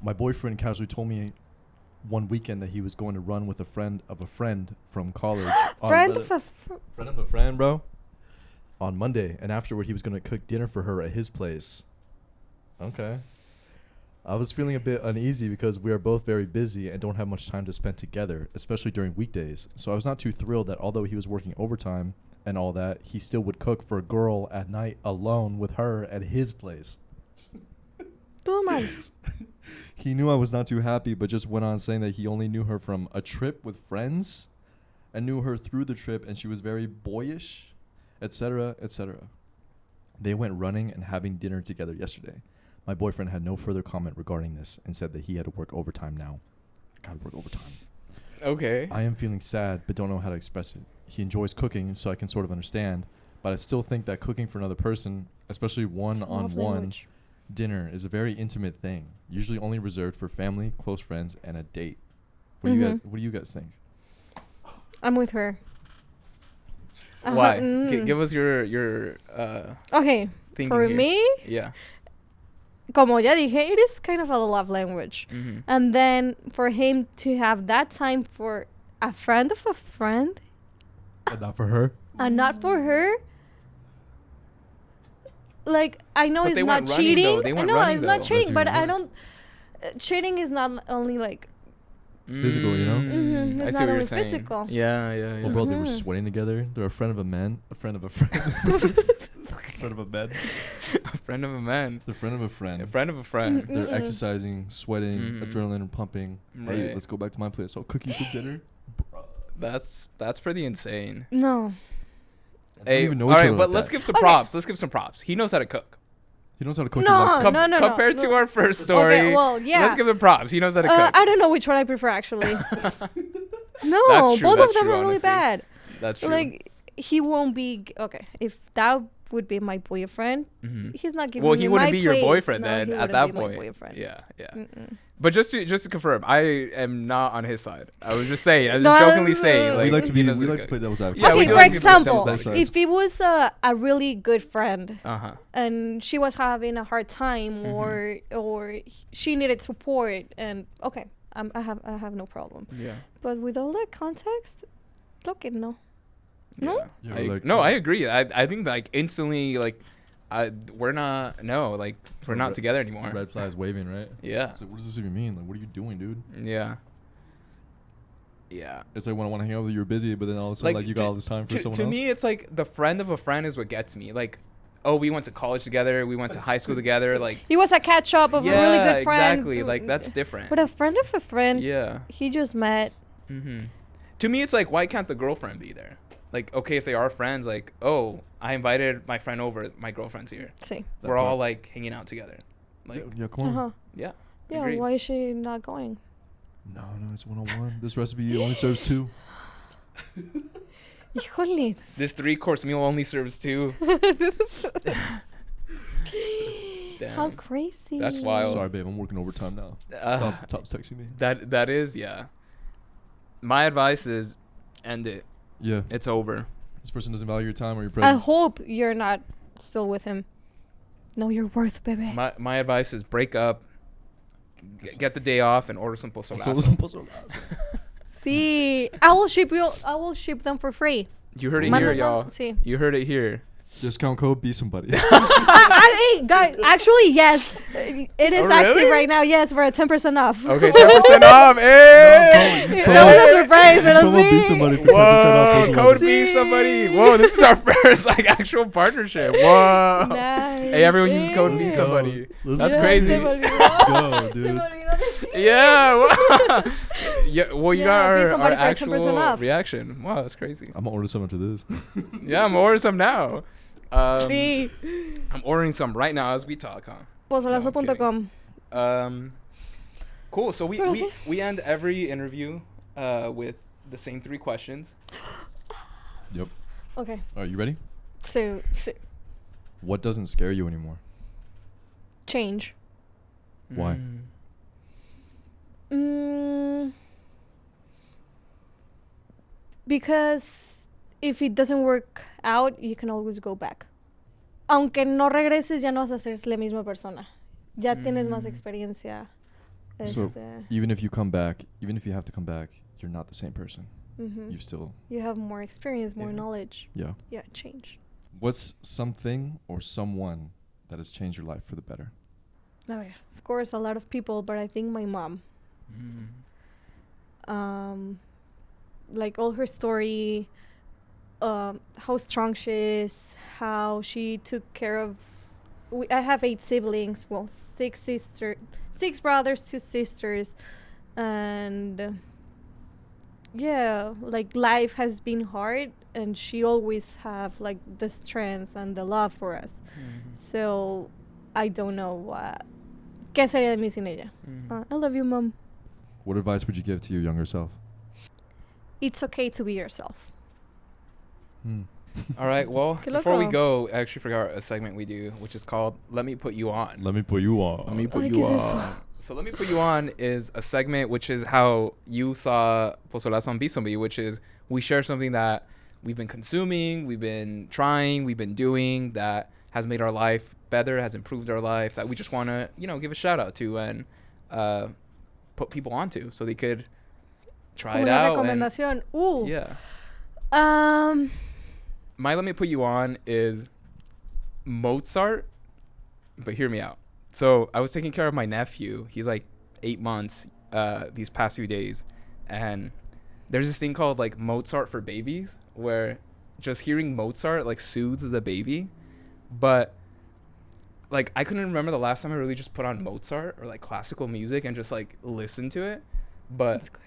Speaker 2: My boyfriend casually told me one weekend that he was going to run with a friend of a friend from college.
Speaker 1: Friend of a
Speaker 2: friend of a friend, bro. On Monday, and afterward he was going to cook dinner for her at his place. Okay. I was feeling a bit uneasy because we are both very busy and don't have much time to spend together, especially during weekdays. So I was not too thrilled that although he was working overtime and all that, he still would cook for a girl at night alone with her at his place.
Speaker 1: Todo mal.
Speaker 2: He knew I was not too happy, but just went on saying that he only knew her from a trip with friends and knew her through the trip, and she was very boyish, etc., etc. They went running and having dinner together yesterday. My boyfriend had no further comment regarding this and said that he had to work overtime now. I gotta work overtime.
Speaker 3: Okay.
Speaker 2: I am feeling sad, but don't know how to express it. He enjoys cooking, so I can sort of understand, but I still think that cooking for another person, especially
Speaker 1: Love
Speaker 2: one-on-one
Speaker 1: language.
Speaker 2: dinner, is a very intimate thing, usually only reserved for family, close friends, and a date. What do you guys think?
Speaker 1: I'm with her.
Speaker 3: Why?
Speaker 1: Mm.
Speaker 3: Give us your
Speaker 1: Okay.
Speaker 3: thinking
Speaker 1: For
Speaker 3: here.
Speaker 1: me,
Speaker 3: Yeah.
Speaker 1: como ya dije, it is kind of a love language.
Speaker 3: Mm-hmm.
Speaker 1: And then for him to have that time for a friend of a friend
Speaker 2: And not for her?
Speaker 1: and not for her. Like, I know
Speaker 3: But
Speaker 1: it's
Speaker 3: they
Speaker 1: not
Speaker 3: went running,
Speaker 1: cheating.
Speaker 3: though. They
Speaker 1: I
Speaker 3: went
Speaker 1: know
Speaker 3: running,
Speaker 1: it's not
Speaker 3: though.
Speaker 2: That's
Speaker 1: cheating, but
Speaker 2: even
Speaker 1: I
Speaker 2: worse.
Speaker 1: don't. Cheating is not only like.
Speaker 2: Physical, you know?
Speaker 1: Mhm,
Speaker 3: I
Speaker 1: it's
Speaker 3: see
Speaker 1: not
Speaker 3: what you're
Speaker 1: only
Speaker 3: saying.
Speaker 1: physical.
Speaker 3: Yeah.
Speaker 2: Well, bro, they were
Speaker 1: Mhm.
Speaker 2: sweating together. They're a friend of a man, a friend of a friend. Friend of a bed.
Speaker 3: A friend of a man.
Speaker 2: The friend of a friend.
Speaker 3: A friend of a friend.
Speaker 1: Mm-mm.
Speaker 2: They're exercising, sweating,
Speaker 3: Mhm.
Speaker 2: adrenaline pumping. Hey,
Speaker 3: Right.
Speaker 2: let's go back to my place. I'll cook you some dinner.
Speaker 3: That's pretty insane.
Speaker 1: No.
Speaker 3: Hey,
Speaker 2: even know
Speaker 3: all
Speaker 2: each
Speaker 3: right,
Speaker 2: other
Speaker 3: but
Speaker 2: like
Speaker 3: let's
Speaker 2: that.
Speaker 3: give some
Speaker 1: Okay.
Speaker 3: props. Let's give some props. He knows how to cook.
Speaker 2: He knows how to cook.
Speaker 1: No.
Speaker 2: He loves
Speaker 1: no,
Speaker 3: Compared to
Speaker 1: no.
Speaker 3: our first story.
Speaker 1: Okay, well, yeah.
Speaker 3: Let's give him props. He knows how to cook.
Speaker 1: I don't know which one I prefer actually. No,
Speaker 3: That's true,
Speaker 1: both
Speaker 3: that's
Speaker 1: of them
Speaker 3: true,
Speaker 1: are really
Speaker 3: honestly.
Speaker 1: bad.
Speaker 3: That's true.
Speaker 1: Like, he won't be okay if that would be my boyfriend.
Speaker 3: Mhm.
Speaker 1: He's not giving
Speaker 3: Well,
Speaker 1: me
Speaker 3: he
Speaker 1: my
Speaker 3: wouldn't be your
Speaker 1: place.
Speaker 3: boyfriend
Speaker 1: No,
Speaker 3: then
Speaker 1: he
Speaker 3: at
Speaker 1: wouldn't
Speaker 3: that
Speaker 1: be my
Speaker 3: point.
Speaker 1: boyfriend.
Speaker 3: Yeah.
Speaker 1: Mm-mm.
Speaker 3: But just to confirm, I am not on his side. I was just saying. I was
Speaker 1: No,
Speaker 3: just jokingly
Speaker 1: no,
Speaker 3: saying.
Speaker 1: no.
Speaker 3: Like,
Speaker 2: we like to
Speaker 3: he
Speaker 2: be.
Speaker 3: knows
Speaker 2: We
Speaker 3: how
Speaker 2: like to
Speaker 3: cook.
Speaker 2: play devil's advocate.
Speaker 3: Yeah, we
Speaker 1: Okay,
Speaker 3: do
Speaker 1: for
Speaker 3: like to play devil's
Speaker 1: example,
Speaker 3: advocate.
Speaker 1: if it was a really good friend
Speaker 3: Uh-huh.
Speaker 1: and she was having a hard time
Speaker 3: Mm-hmm.
Speaker 1: or she needed support, and okay, I have no problem.
Speaker 3: Yeah.
Speaker 1: But with all that context, look it no. No?
Speaker 2: Yeah,
Speaker 3: I,
Speaker 2: like-
Speaker 3: no, I agree. I think like instantly like we're not we're not together anymore.
Speaker 2: Red flags waving, right?
Speaker 3: Yeah.
Speaker 2: So what does this even mean? Like, what are you doing, dude?
Speaker 3: Yeah. Yeah.
Speaker 2: It's like when I want to hang out with you, you're busy, but then all of a sudden, like, you got all this time for someone
Speaker 3: to
Speaker 2: else.
Speaker 3: me, it's like the friend of a friend is what gets me. Like, oh, we went to college together. We went to high school together. Like,
Speaker 1: He was a catch up of a really good friend.
Speaker 3: exactly. Like, that's different.
Speaker 1: But a friend of a friend,
Speaker 3: Yeah.
Speaker 1: he just met.
Speaker 3: Mm-hmm. To me, it's like, why can't the girlfriend be there? Like, okay, if they are friends, like, oh, I invited my friend over. My girlfriend's here.
Speaker 1: See.
Speaker 2: That
Speaker 3: We're
Speaker 2: part.
Speaker 3: all like hanging out together. Like,
Speaker 2: yeah, come on.
Speaker 1: Uh-huh.
Speaker 3: yeah.
Speaker 1: Yeah,
Speaker 3: agreed.
Speaker 1: why is she not going?
Speaker 2: No, it's 101. This recipe only serves 2.
Speaker 1: Híjoles.
Speaker 3: This 3-course meal only serves 2. Damn.
Speaker 1: How crazy.
Speaker 3: That's wild.
Speaker 2: Sorry, babe. I'm working overtime now. Stop's texting me.
Speaker 3: That is, yeah. My advice is end it.
Speaker 2: Yeah.
Speaker 3: It's over.
Speaker 2: This person doesn't value your time or your
Speaker 1: I
Speaker 2: presence.
Speaker 1: hope you're not still with him. Know your worth, baby.
Speaker 3: My advice is break up, get the day off, and order some pozolazo.
Speaker 2: Pozolazo.
Speaker 1: See, I will ship them for free.
Speaker 3: You heard it
Speaker 1: Manda-
Speaker 3: here, y'all.
Speaker 1: See.
Speaker 3: You heard it here.
Speaker 2: Discount code be somebody.
Speaker 1: Hey, guys, actually, yes. It is
Speaker 3: Oh,
Speaker 1: active
Speaker 3: really?
Speaker 1: right now. Yes, for a 10% off.
Speaker 3: Okay, 10% off. Hey!
Speaker 1: That was a surprise,
Speaker 2: Use
Speaker 1: pero
Speaker 2: promo be
Speaker 1: sí.
Speaker 2: somebody for 10% off
Speaker 3: Whoa,
Speaker 2: Pozolazo.
Speaker 3: code
Speaker 1: Sí.
Speaker 3: be somebody. Whoa, this is our first like actual partnership. Whoa.
Speaker 1: Nice.
Speaker 3: Hey, everyone use code be
Speaker 2: Let's
Speaker 3: somebody.
Speaker 2: go. Let's
Speaker 3: That's
Speaker 2: go.
Speaker 3: crazy.
Speaker 1: Se me olvidó.
Speaker 2: Go,
Speaker 1: Se
Speaker 2: dude.
Speaker 1: me olvidó decir.
Speaker 3: Yeah. Yeah. Well, you
Speaker 1: Yeah,
Speaker 3: got
Speaker 1: be
Speaker 3: our
Speaker 1: somebody for 10%
Speaker 3: actual
Speaker 1: off.
Speaker 3: reaction. Wow, that's crazy.
Speaker 2: I'm gonna order some after this.
Speaker 3: Yeah, I'm ordering some now.
Speaker 1: Sí.
Speaker 3: I'm ordering some right now as we talk, huh?
Speaker 1: Pozolazo.com.
Speaker 3: Cool. So
Speaker 1: Pero sí.
Speaker 3: we end every interview with the same 3 questions.
Speaker 2: Yep.
Speaker 1: Okay.
Speaker 2: All right, you ready?
Speaker 1: So,
Speaker 2: What doesn't scare you anymore?
Speaker 1: change.
Speaker 2: Why?
Speaker 1: Because if it doesn't work out, you can always go back. Aunque no regreses, ya no vas a ser la misma persona. Ya tienes más experiencia.
Speaker 2: So even if you come back, even if you have to come back, you're not the same person. You still.
Speaker 1: You have more experience, more
Speaker 3: Yeah.
Speaker 1: knowledge.
Speaker 2: Yeah.
Speaker 1: Yeah, change.
Speaker 2: What's something or someone that has changed your life for the better?
Speaker 1: A ver, of course, a lot of people, but I think my mom. Like all her story, how strong she is, how she took care of. I have 8 siblings. Well, 6 brothers, 2 sisters, and yeah, like life has been hard, and she always have like the strength and the love for us. So I don't know what. ¿Qué sería de mí sin ella? I love you, Mom.
Speaker 2: What advice would you give to your younger self?
Speaker 1: It's okay to be yourself.
Speaker 3: All right. Well,
Speaker 1: Qué
Speaker 3: before we
Speaker 1: loco.
Speaker 3: go, I actually forgot a segment we do, which is called "Let Me Put You On."
Speaker 2: Let me put you on.
Speaker 3: Let me put
Speaker 1: Ay,
Speaker 3: you
Speaker 1: ¿qué es eso?
Speaker 3: on. So "Let Me Put You On" is a segment which is how you saw Pozolazo on Be Somebody, which is we share something that we've been consuming, we've been trying, we've been doing that has made our life better, has improved our life, that we just want to, give a shout out to and put people onto so they could try
Speaker 1: Como
Speaker 3: it
Speaker 1: una
Speaker 3: out. And,
Speaker 1: recomendación.
Speaker 3: yeah. My "Let Me Put You On" is Mozart, but hear me out. So I was taking care of my nephew. He's like 8 months these past few days. And there's this thing called like Mozart for babies where just hearing Mozart like soothes the baby. But like I couldn't remember the last time I really just put on Mozart or like classical music and just like listen to it. But
Speaker 1: That's good.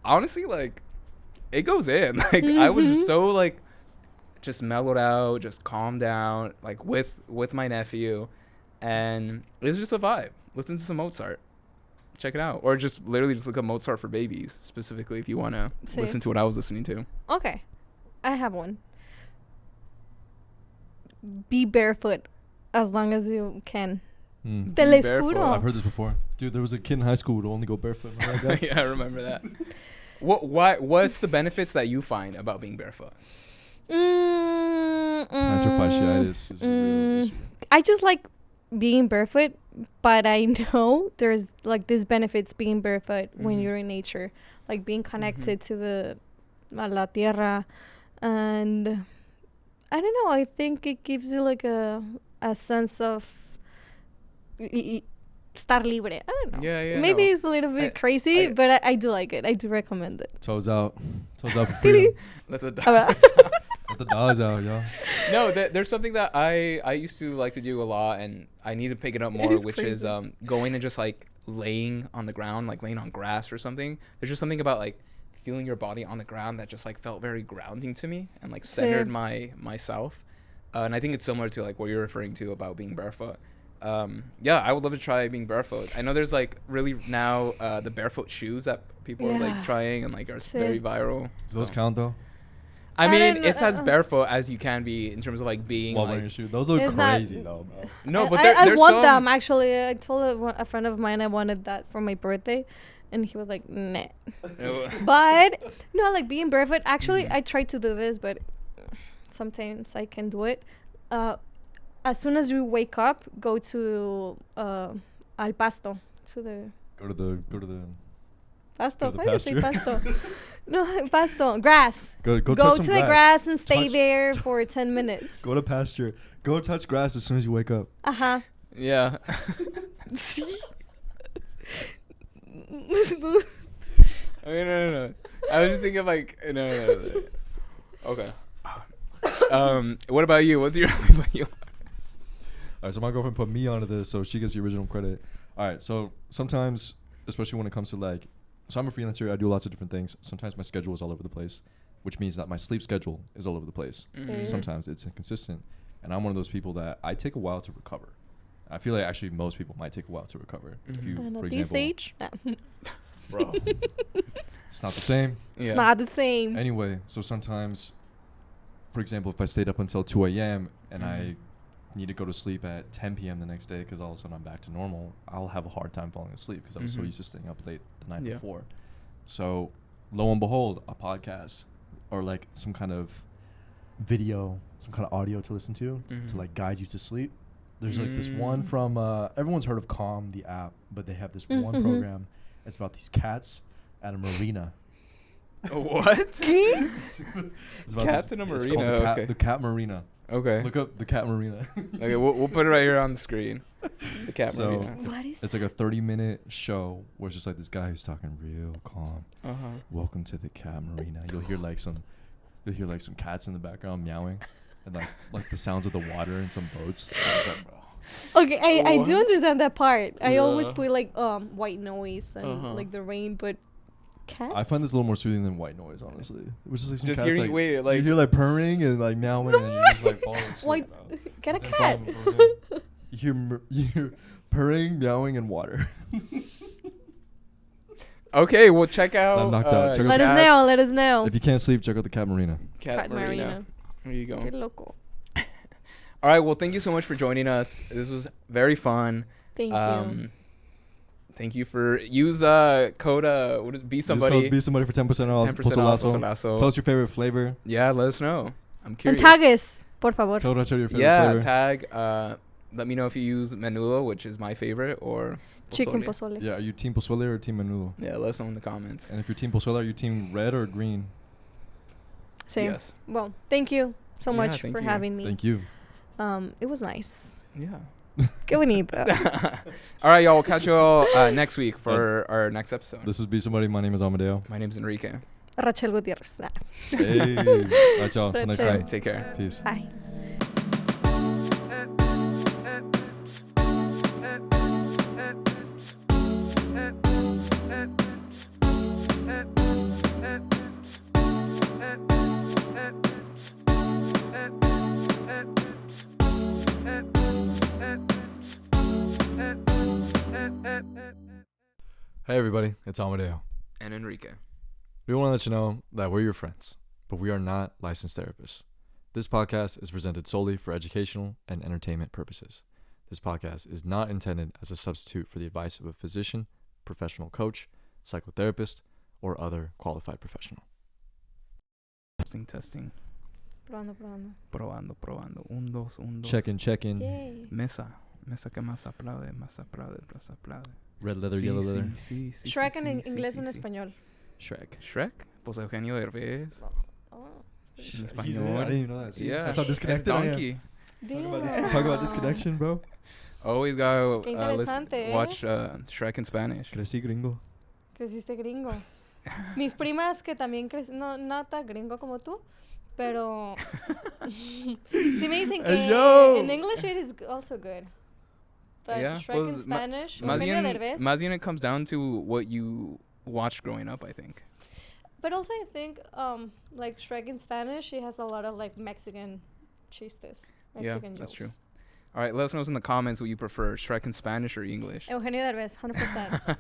Speaker 3: honestly, like it goes in. Like I was just so like just mellowed out, just calmed down, like with my nephew, and it's just a vibe. Listen to some Mozart, check it out, or just literally just look up Mozart for babies specifically if you want to
Speaker 1: Sí.
Speaker 3: listen to what I was listening to.
Speaker 1: Okay. I have one. Be barefoot as long as you can.
Speaker 2: Mm.
Speaker 1: Te
Speaker 3: Be
Speaker 1: lo
Speaker 3: barefoot.
Speaker 1: juro.
Speaker 2: I've heard this before. Dude, there was a kid in high school who would only go barefoot. Remember that guy?
Speaker 3: Yeah, I remember that. What's the benefits that you find about being barefoot?
Speaker 2: Plantar fasciitis is a real issue.
Speaker 1: I just like being barefoot, but I know there's like these benefits being barefoot when
Speaker 3: Mhm.
Speaker 1: you're in nature, like being connected to the la tierra, and I don't know. I think it gives you like a sense of estar libre. I don't know.
Speaker 3: Yeah.
Speaker 1: Maybe
Speaker 3: no.
Speaker 1: it's a little bit crazy, but I do like it. I do recommend it.
Speaker 2: Toes out. Toes out for freedom.
Speaker 3: Let the
Speaker 2: Let the dogs out, y'all.
Speaker 3: No, there's something that I used to like to do a lot, and I need to pick it up more,
Speaker 1: is
Speaker 3: which is
Speaker 1: crazy.
Speaker 3: going and just like laying on the ground, like laying on grass or something. There's just something about like feeling your body on the ground that just like felt very grounding to me and like centered
Speaker 1: Same.
Speaker 3: myself. And I think it's similar to like what you're referring to about being barefoot. yeah, I would love to try being barefoot. I know there's like really now the barefoot shoes that people are like trying and like are very viral.
Speaker 2: Do those
Speaker 3: so.
Speaker 2: count though?
Speaker 3: I mean, it's as barefoot as you can be in terms of like being
Speaker 2: While
Speaker 3: like.
Speaker 2: wearing your shoe. Those look crazy though, bro.
Speaker 3: No, but
Speaker 1: I
Speaker 3: there's
Speaker 1: want
Speaker 3: some,
Speaker 1: them actually. I told a friend of mine I wanted that for my birthday, and he was like, "Nah." But no, like being barefoot. Actually, I tried to do this, but sometimes I can do it. As soon as you wake up, go to al pasto, to the
Speaker 2: Go to the
Speaker 1: pasto.
Speaker 2: the
Speaker 1: Why do you say
Speaker 2: pasture.
Speaker 1: pasto? No, pasto, grass.
Speaker 2: go
Speaker 1: Go
Speaker 2: touch
Speaker 1: to
Speaker 2: some
Speaker 1: the grass and stay
Speaker 2: Touch-
Speaker 1: there for 10 minutes.
Speaker 2: Go to pasture. Go touch grass as soon as you wake up.
Speaker 1: Uh-huh.
Speaker 3: Yeah. I mean, no. I was just thinking like no. Okay. What about you? What's your?
Speaker 2: All right, so my girlfriend put me onto this, so she gets the original credit. All right, so sometimes, especially when it comes to like, so I'm a freelancer. I do lots of different things. Sometimes my schedule is all over the place, which means that my sleep schedule is all over the place.
Speaker 3: Mhm.
Speaker 2: Sometimes it's inconsistent, and I'm one of those people that I take a while to recover. I feel like actually most people might take a while to recover. If you,
Speaker 1: And
Speaker 2: for
Speaker 1: at this
Speaker 2: example,
Speaker 1: age,
Speaker 2: bro, it's not the same.
Speaker 3: Yeah.
Speaker 1: it's not the same.
Speaker 2: Anyway, so sometimes, for example, if I stayed up until 2 a.m. and I
Speaker 3: Mhm.
Speaker 2: need to go to sleep at 10 p.m. the next day because all of a sudden I'm back to normal, I'll have a hard time falling asleep because I was so
Speaker 3: Mhm.
Speaker 2: used to staying up late the night
Speaker 3: Yeah.
Speaker 2: before. So, lo and behold, a podcast or like some kind of video, some kind of audio to listen to
Speaker 3: Mhm.
Speaker 2: like guide you to sleep. There's like this one
Speaker 3: Mm.
Speaker 2: from everyone's heard of Calm, the app, but they have this one
Speaker 1: Mhm.
Speaker 2: program. It's about these cats at a marina.
Speaker 3: What?
Speaker 2: It's about
Speaker 3: Cats
Speaker 2: this-
Speaker 3: in a
Speaker 2: it's
Speaker 3: marina,
Speaker 2: called
Speaker 3: okay.
Speaker 2: the cat marina.
Speaker 3: Okay.
Speaker 2: Look up the cat marina.
Speaker 3: Okay, we'll put it right here on the screen. The cat
Speaker 2: So-
Speaker 3: marina.
Speaker 1: What is
Speaker 2: It's like a 30-minute show where it's just like this guy who's talking real calm.
Speaker 3: Uh-huh.
Speaker 2: Welcome to the cat marina. You'll hear like some cats in the background meowing, and like the sounds of the water and some boats. It's just like, bro.
Speaker 1: Okay, I do
Speaker 3: What?
Speaker 1: understand that part. I always
Speaker 3: Yeah.
Speaker 1: put like white noise and
Speaker 3: Uh-huh.
Speaker 1: like the rain, but cats.
Speaker 2: I find this a little more soothing than white noise, honestly. Which is like some
Speaker 3: Just
Speaker 2: cats
Speaker 3: hearing-
Speaker 2: like,
Speaker 3: wait, like-
Speaker 2: you hear like purring and like meowing, and you're just like falling asleep.
Speaker 1: White-
Speaker 2: bro.
Speaker 1: Get a
Speaker 2: That's
Speaker 1: cat.
Speaker 2: the problem, bro. You hear purring, meowing, and water.
Speaker 3: Okay, well check out.
Speaker 2: I'm knocked out. Check out
Speaker 1: Let us know. Let us know.
Speaker 2: If you can't sleep, check out the cat marina.
Speaker 3: Cat marina.
Speaker 1: Marina.
Speaker 3: There you go.
Speaker 1: Qué loco.
Speaker 3: All right. Well, thank you so much for joining us. This was very fun.
Speaker 1: Thank you.
Speaker 3: Thank you for use code what is it, be
Speaker 2: Use
Speaker 3: somebody.
Speaker 2: code Be somebody for 10% off.
Speaker 3: 10% off.
Speaker 2: Pozolazo.
Speaker 3: Pozolazo.
Speaker 2: Tell us your favorite flavor.
Speaker 3: Yeah, let us know. I'm
Speaker 1: And
Speaker 3: curious.
Speaker 1: tag us, por favor.
Speaker 2: Tell Rachel your favorite
Speaker 3: Yeah,
Speaker 2: flavor.
Speaker 3: tag. Let me know if you use menudo, which is my favorite, or
Speaker 1: Chicken
Speaker 3: pozole.
Speaker 1: pozole.
Speaker 2: Yeah, are you team pozole or team menudo?
Speaker 3: Yeah, let us know in the comments.
Speaker 2: And if you're team pozole, are you team red or green?
Speaker 1: Same.
Speaker 3: Yes.
Speaker 1: Well, thank you so
Speaker 3: Yeah,
Speaker 1: much
Speaker 3: thank
Speaker 1: for
Speaker 3: you.
Speaker 1: having me.
Speaker 2: Thank you.
Speaker 1: It was nice.
Speaker 3: Yeah.
Speaker 1: Qué bonito.
Speaker 3: All right, y'all. We'll catch you all next week for our next episode.
Speaker 2: This is Be Somebody. My name is Amadeo.
Speaker 3: My name's Enrique.
Speaker 1: Rachel Gutierrez. Nah.
Speaker 2: Hey. Right, y'all. Until next
Speaker 3: All
Speaker 1: Rachel.
Speaker 2: time.
Speaker 3: right, take care.
Speaker 2: Peace.
Speaker 1: Bye.
Speaker 4: Hey everybody, it's Amadeo.
Speaker 3: And Enrique.
Speaker 4: We want to let you know that we're your friends, but we are not licensed therapists. This podcast is presented solely for educational and entertainment purposes. This podcast is not intended as a substitute for the advice of a physician, professional coach, psychotherapist, or other qualified professional.
Speaker 3: Testing.
Speaker 1: Probando.
Speaker 3: Probando. Un, dos.
Speaker 2: Check in.
Speaker 1: Yay.
Speaker 3: Mesa que más aplaude.
Speaker 2: Red leather,
Speaker 3: Sí,
Speaker 2: yellow
Speaker 3: sí,
Speaker 2: leather.
Speaker 3: sí, sí,
Speaker 1: Shrek
Speaker 3: sí,
Speaker 1: en
Speaker 3: sí,
Speaker 1: inglés
Speaker 3: sí,
Speaker 1: o en
Speaker 3: sí.
Speaker 1: español.
Speaker 2: Shrek.
Speaker 3: Shrek? Pues Eugenio Derbez.
Speaker 1: Oh.
Speaker 3: En
Speaker 2: I
Speaker 3: español.
Speaker 2: didn't even know that. See?
Speaker 3: Yeah.
Speaker 2: That's how
Speaker 3: It's
Speaker 2: disconnected I am.
Speaker 3: donkey.
Speaker 2: Talk about disconnection, bro.
Speaker 3: Always gotta
Speaker 1: Qué interesante,
Speaker 3: watch Shrek in Spanish.
Speaker 2: Crecí gringo.
Speaker 1: Creciste gringo. Mis primas que también no tan gringo como tú, pero sí me dicen que
Speaker 2: Hey, yo.
Speaker 1: in English it is also good. But
Speaker 3: Yeah,
Speaker 1: Shrek in
Speaker 3: pues,
Speaker 1: Spanish,
Speaker 3: Más
Speaker 1: Eugenio
Speaker 3: bien,
Speaker 1: Derbez.
Speaker 3: más bien it comes down to what you watched growing up, I think.
Speaker 1: But also I think like Shrek in Spanish, it has a lot of like Mexican chistes.
Speaker 3: Yeah,
Speaker 1: Mexican
Speaker 3: that's
Speaker 1: jokes.
Speaker 3: true. All right, let us know in the comments what you prefer, Shrek in Spanish or English.
Speaker 1: Eugenio Derbez, 100%.